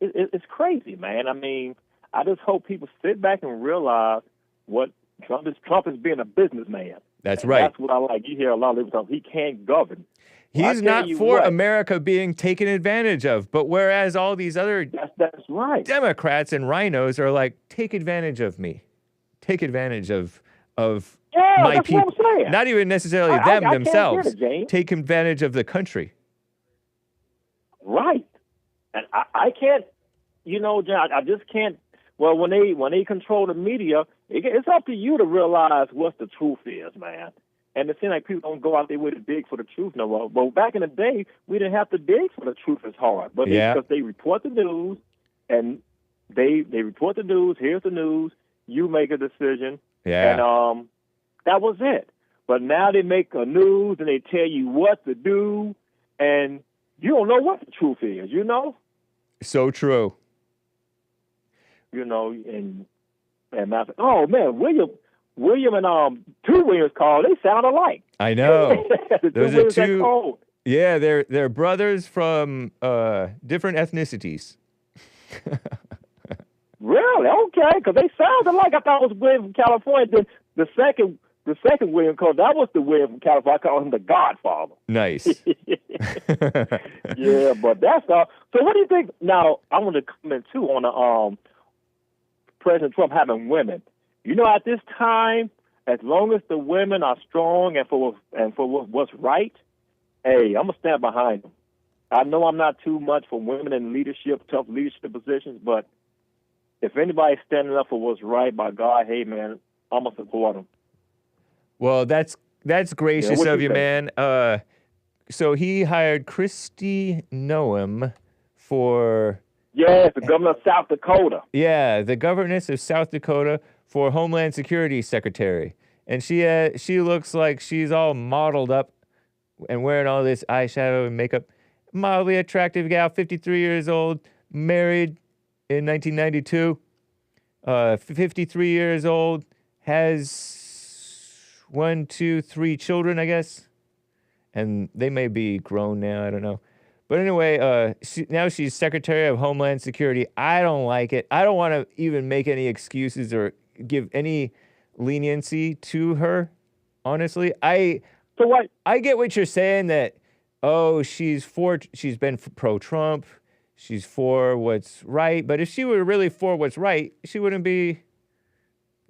it's crazy, man. I mean, I just hope people sit back and realize what Trump is being a businessman. That's right. That's what I like. You hear a lot of people talk. He can't govern. He's not for America being taken advantage of. But whereas all these other that's right. Democrats and rhinos are like, take advantage of me. Take advantage of my people. What I'm saying. Not even necessarily them themselves. It, take advantage of the country. Right. And I can't, you know, John, I just can't. Well, when they control the media, it's up to you to realize what the truth is, man. And it seems like people don't go out their way to dig for the truth no more. But back in the day, we didn't have to dig for the truth as hard. But because they report the news, and they report the news, here's the news, you make a decision. Yeah. And that was it. But now they make a news, and they tell you what to do, and you don't know what the truth is, you know? So true. You know, and I said, oh, man, William and two Williams called. They sound alike. I know. Those are two. Yeah, they're brothers from different ethnicities. Really? Okay, because they sound alike. I thought it was William from California. Then the second William called. That was the William from California. I call him the Godfather. Nice. Yeah, but that's all. So what do you think? Now I want to comment too on the President Trump having women. You know, at this time, as long as the women are strong and for what's right, hey, I'm gonna stand behind them. I know I'm not too much for women in leadership, tough leadership positions, but if anybody's standing up for what's right, by God, hey man, I'm gonna support them. Well, that's gracious of you, man. So he hired Kristi Noem for. Yes, the governor of South Dakota. Yeah, the governess of South Dakota for Homeland Security Secretary. And she looks like she's all modeled up and wearing all this eyeshadow and makeup. Mildly attractive gal, 53 years old, married in 1992. 53 years old, has 1, 2, 3 children, I guess. And they may be grown now, I don't know. But anyway, now she's Secretary of Homeland Security. I don't like it. I don't want to even make any excuses or give any leniency to her, honestly. I get what you're saying that, she's been pro-Trump, she's for what's right, but if she were really for what's right, she wouldn't be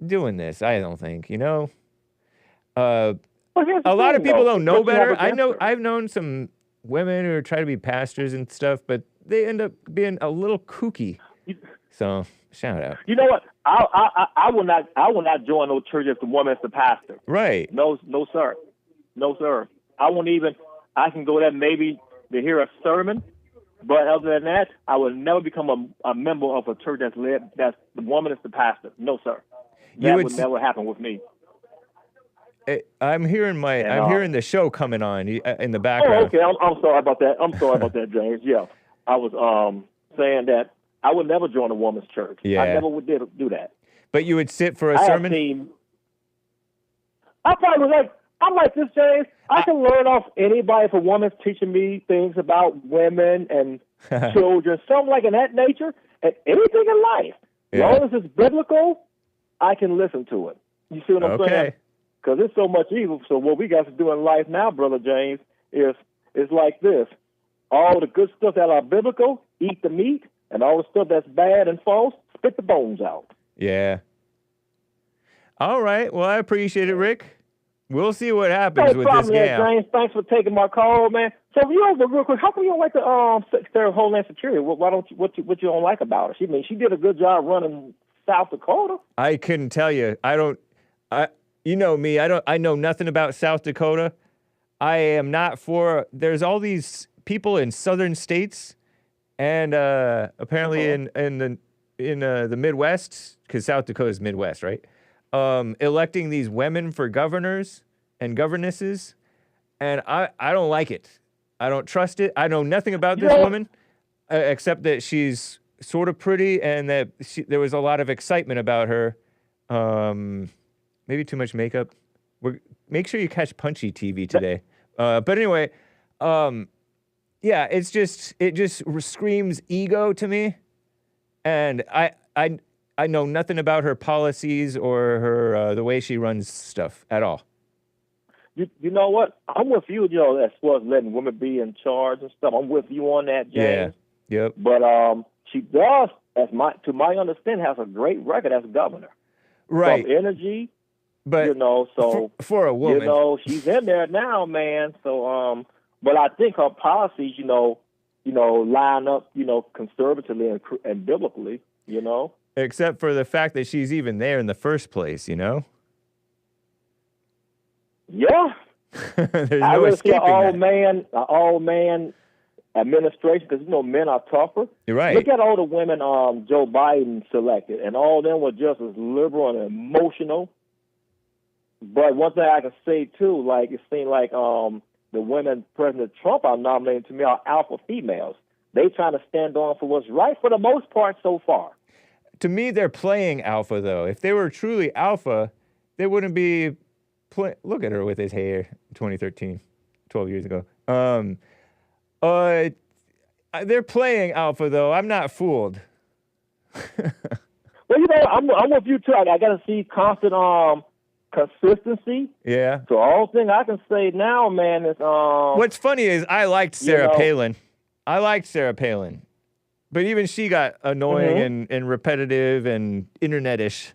doing this, I don't think, you know? A lot of people don't know better. I've known some women who try to be pastors and stuff, but they end up being a little kooky. So, shout out. You know what? I will not join no church if the woman is the pastor. Right. No, sir. No, sir. I can go there maybe to hear a sermon, but other than that, I will never become a member of a church that's the woman is the pastor. No, sir. That would never happen with me. I'm hearing the show coming on in the background. Oh, okay. I'm sorry about that. James. Yeah, I was saying that I would never join a woman's church. Yeah. I never would do that. But you would sit for a sermon? I'm like this, James. I can learn off anybody if a woman's teaching me things about women and children, something like in that nature, and anything in life. As long as it's biblical, I can listen to it. You see what I'm saying? Because there's so much evil. So what we got to do in life now, Brother James, is like this. All the good stuff that are biblical, eat the meat, and all the stuff that's bad and false, spit the bones out. Yeah. All right. Well, I appreciate it, Rick. We'll see what happens with this gal. James, thanks for taking my call, man. So, real quick, how come you don't like the Secretary of Homeland Security? Why don't you? What you don't like about her? She did a good job running South Dakota. I couldn't tell you. You know me. I know nothing about South Dakota. I am not for. There's all these people in southern states, and apparently in the Midwest, because South Dakota is Midwest, right? Electing these women for governors and governesses, and I don't like it. I don't trust it. I know nothing about this woman, except that she's sort of pretty and that there was a lot of excitement about her. Maybe too much makeup. Make sure you catch Punchy TV today. But anyway, yeah, it just screams ego to me, and I know nothing about her policies or her the way she runs stuff at all. You know what? I'm with you. As far as letting women be in charge and stuff. I'm with you on that, James. Yeah. Yep. But she does, to my understanding, has a great record as governor. Right. Some energy. But so for a woman, she's in there now, man. So but I think her policies, line up, conservatively and biblically, Except for the fact that she's even there in the first place, Yeah. There's no escaping an all man administration, because men are tougher. You're right. Look at all the women Joe Biden selected, and all of them were just as liberal and emotional. But one thing I can say too, like it seemed like the women President Trump are nominating to me are alpha females. They trying to stand on for what's right for the most part so far. To me, they're playing alpha, though. If they were truly alpha, they wouldn't be... Look at her with his hair, 2013, 12 years ago. They're playing alpha, though. I'm not fooled. Well, I'm with you, too. I got to see constant consistency. Yeah. So all thing I can say now, man, is... What's funny is I liked Sarah Palin. But even she got annoying and repetitive and internet-ish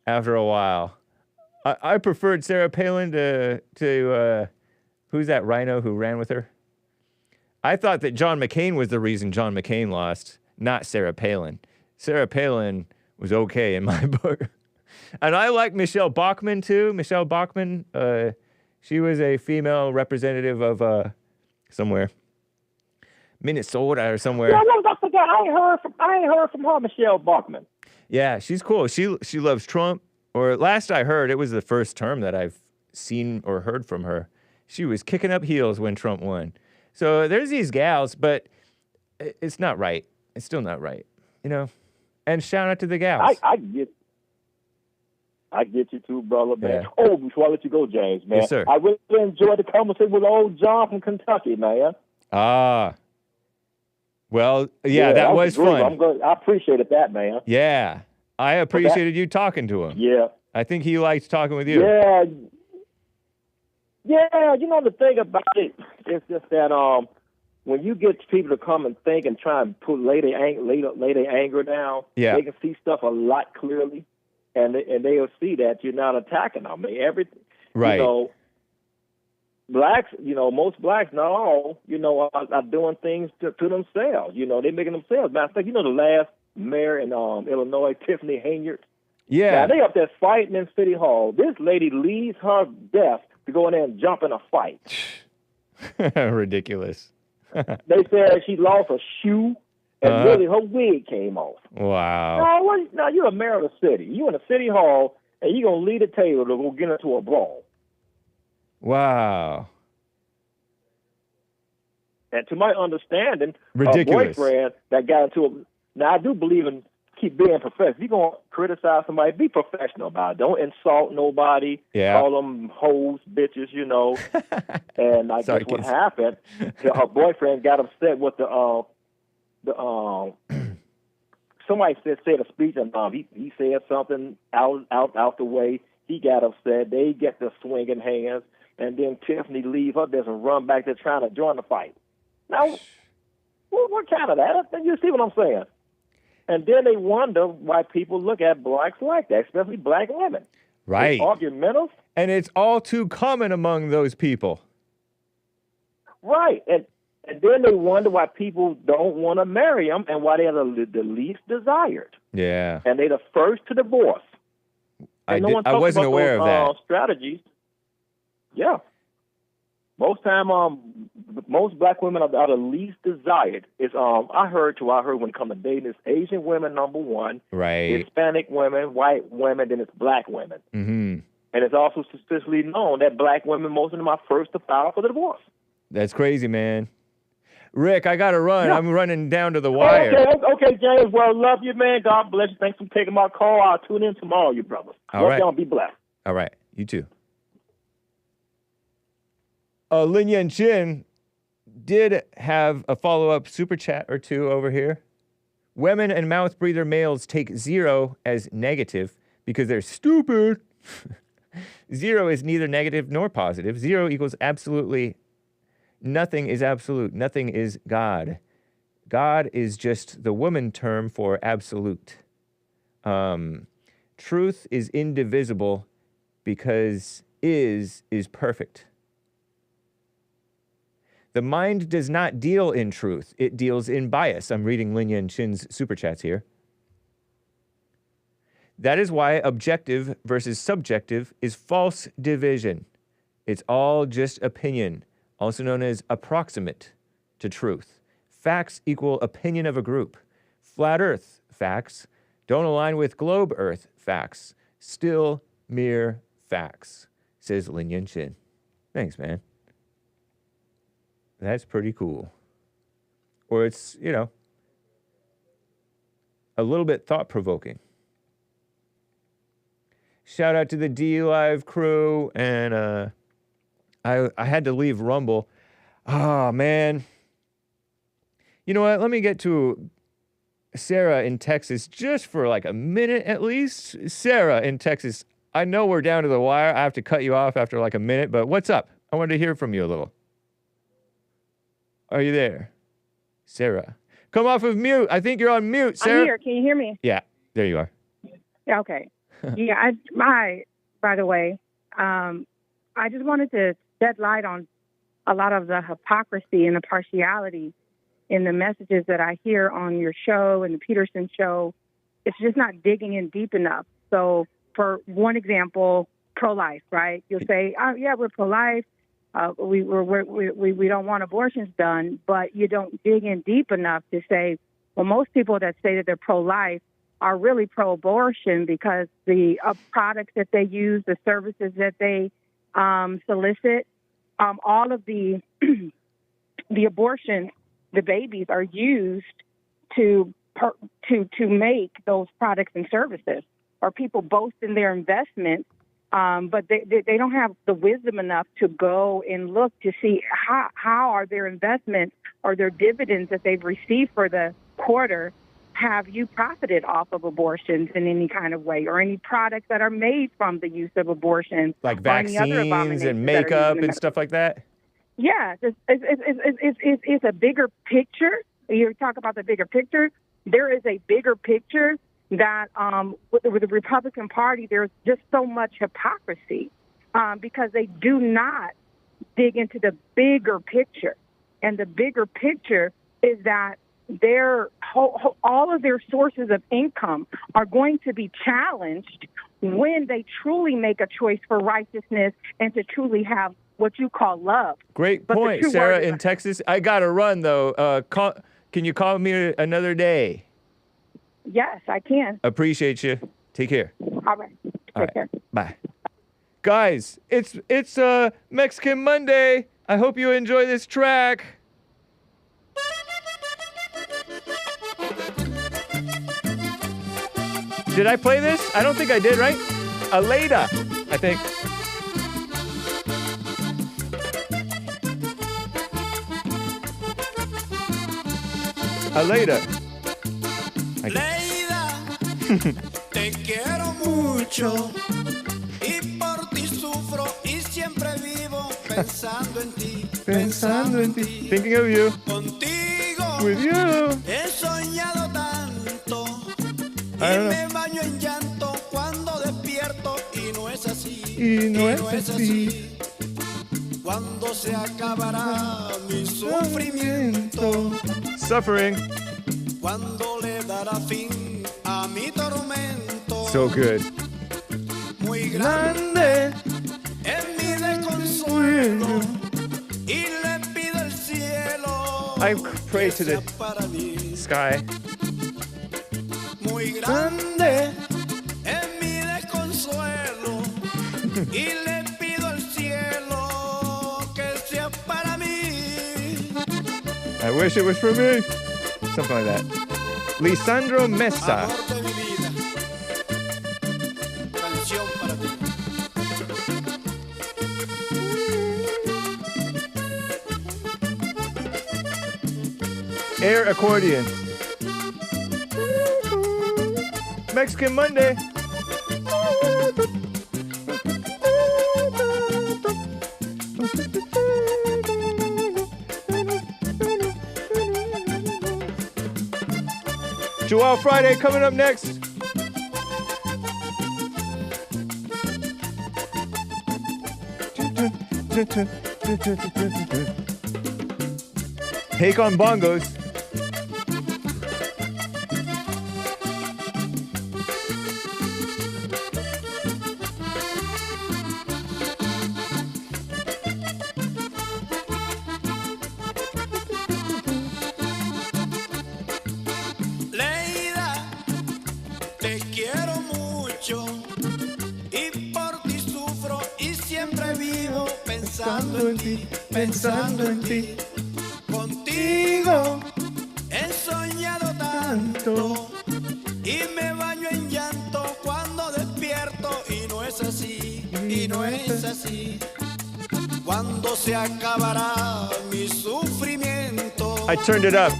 after a while. I preferred Sarah Palin to who's that rhino who ran with her? I thought that John McCain was the reason John McCain lost, not Sarah Palin. Sarah Palin was okay in my book. And I like Michelle Bachmann, too. Michelle Bachmann, she was a female representative of somewhere. Minnesota or somewhere. Yeah, I forgot. I ain't heard from her, Michelle Bachmann. Yeah, she's cool. She loves Trump. or last I heard, it was the first term that I've seen or heard from her. She was kicking up heels when Trump won. So there's these gals, but it's not right. It's still not right, you know? And shout out to the gals. I get you too, brother, man. Yeah. Oh, before I let you go, James, man. Yes, sir. I really enjoyed the conversation with old John from Kentucky, man. Ah. Well, yeah, that was great. fun. I appreciated that, man. Yeah. I appreciated you talking to him. Yeah. I think he liked talking with you. Yeah. Yeah, you know, the thing about it is just that when you get people to come and think and try and lay their anger down, Yeah. they can see stuff a lot clearly, and they'll see that you're not attacking them. I mean, everything, Right. you know, blacks, you know, most blacks, not all, you know, are doing things to themselves. You know, they're making themselves. Matter of fact, you know, the last mayor in Illinois, Tiffany Henyard. Yeah. Now, they up there fighting in City Hall. This lady leaves her desk to go in there and jump in a fight. Ridiculous. They said she lost a shoe and really her wig came off. Wow. Now, you're a mayor of the city. You in a city hall, and you're going to lead a table to go get into a brawl. Wow. And to my understanding, Ridiculous. her boyfriend that got into a... Now, I do believe in keep being professional. If you're going to criticize somebody, be professional about it. Don't insult nobody. Yeah. Call them hoes, bitches, you know. And I Sorry, guess what kids. happened, her boyfriend got upset with somebody said a speech, and he said something out the way. He got upset. They get the swinging hands, and then Tiffany leave her there and run back there trying to join the fight. Now, what kind of that? You see what I'm saying? And then they wonder why people look at blacks like that, especially black women. Right. It's argumentative. And it's all too common among those people. Right. And then they wonder why people don't want to marry them and why they're the least desired. Yeah. And they're the first to divorce. I And no one I talks wasn't about aware those, of that. strategies. Yeah. Most time, most black women are the least desired. It's I heard when it comes to dating, it's Asian women number one, Right. Hispanic women, white women, then it's black women. Mm-hmm. And it's also statistically known that black women, most of them are first to file for the divorce. That's crazy, man. Rick, I got to run. Yeah. I'm running down to the wire. Okay, James. Well, love you, man. God bless you. Thanks for taking my call. I'll tune in tomorrow, you brothers. All right. Y'all be blessed. All right. You too. Lin Yan Chin did have a follow-up super chat or two over here. Women and mouth breather males take 0 as negative because they're stupid. 0 is neither negative nor positive. 0 equals absolutely nothing is absolute. Nothing is God. God is just the woman term for absolute. Truth is indivisible because is perfect. The mind does not deal in truth. It deals in bias. I'm reading Lin Yan Chin's super chats here. That is why objective versus subjective is false division. It's all just opinion, also known as approximate to truth. Facts equal opinion of a group. Flat Earth facts don't align with globe Earth facts. Still mere facts, says Lin Yan Chin. Thanks, man. That's pretty cool. Or it's, you know, a little bit thought-provoking. Shout out to the D-Live crew, and I had to leave Rumble. Oh, man. You know what? Let me get to Sarah in Texas just for like a minute at least. Sarah in Texas, I know we're down to the wire. I have to cut you off after like a minute, but what's up? I wanted to hear from you a little. Are you there? Sarah. Come off of mute. I think you're on mute, Sarah. I'm here. Can you hear me? Yeah, there you are. Yeah, okay. Yeah, by the way, I just wanted to shed light on a lot of the hypocrisy and the partiality in the messages that I hear on your show and the Peterson show. It's just not digging in deep enough. So for one example, pro-life, right? You'll say, oh, yeah, we're pro-life. We don't want abortions done, but you don't dig in deep enough to say, well, most people that say that they're pro-life are really pro-abortion because the products that they use, the services that they solicit, all of the the abortions, the babies are used to make those products and services. Or people boast in their investments, but they don't have the wisdom enough to go and look to see how are their investments or their dividends that they've received for the quarter, have you profited off of abortions in any kind of way, or any products that are made from the use of abortions, like vaccines and makeup and stuff like that? Yeah, it's a bigger picture. You talk about the bigger picture. There is a bigger picture that with the Republican Party, there's just so much hypocrisy because they do not dig into the bigger picture. And the bigger picture is that all of their sources of income are going to be challenged when they truly make a choice for righteousness and to truly have what you call love. Great point, Sarah in Texas. I got to run, though. Can you call me another day? Yes, I can. Appreciate you. Take care. All right. Take care. Bye. Guys, it's Mexican Monday. I hope you enjoy this track. Did I play this? I don't think I did, right? Aleyda, I think. Aleyda. Te quiero mucho y por ti sufro y siempre vivo pensando en ti, pensando en ti. Thinking of you. Contigo. With you. He soñado tanto y me baño en llanto cuando despierto y no es así. Y no es así. Cuando se acabará mi sufrimiento. Suffering. Cuando le dará fin a mi tormento. So good. Muy grande es mi desconsuelo y le pido al cielo. I pray to the sky. Muy grande es mi desconsuelo y le pido al cielo que sea para mí. I wish it was for me. Something like that. Lisandro Meza. Air accordion. Mexican Monday. Joel Friday coming up next. Hake on bongos. Pensando en ti, contigo he soñado tanto y me baño en llanto cuando despierto y no es así, y no es así. Cuando se acabará mi sufrimiento. I turned it up.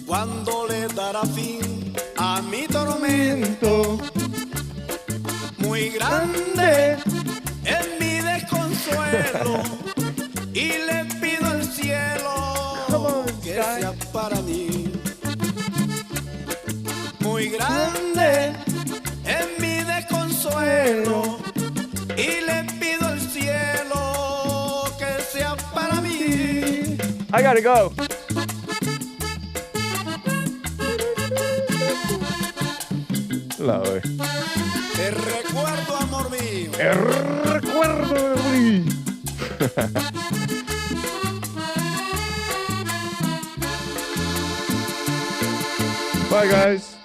Cuando le dará fin a mi tormento. Muy grande es mi desconsuelo. Y le pido al cielo que sea para mí. Muy grande es mi desconsuelo. Y le pido al cielo que sea para mí. I gotta go. Lord. Te recuerdo, amor mío. Te recuerdo, amor mío. Bye, guys.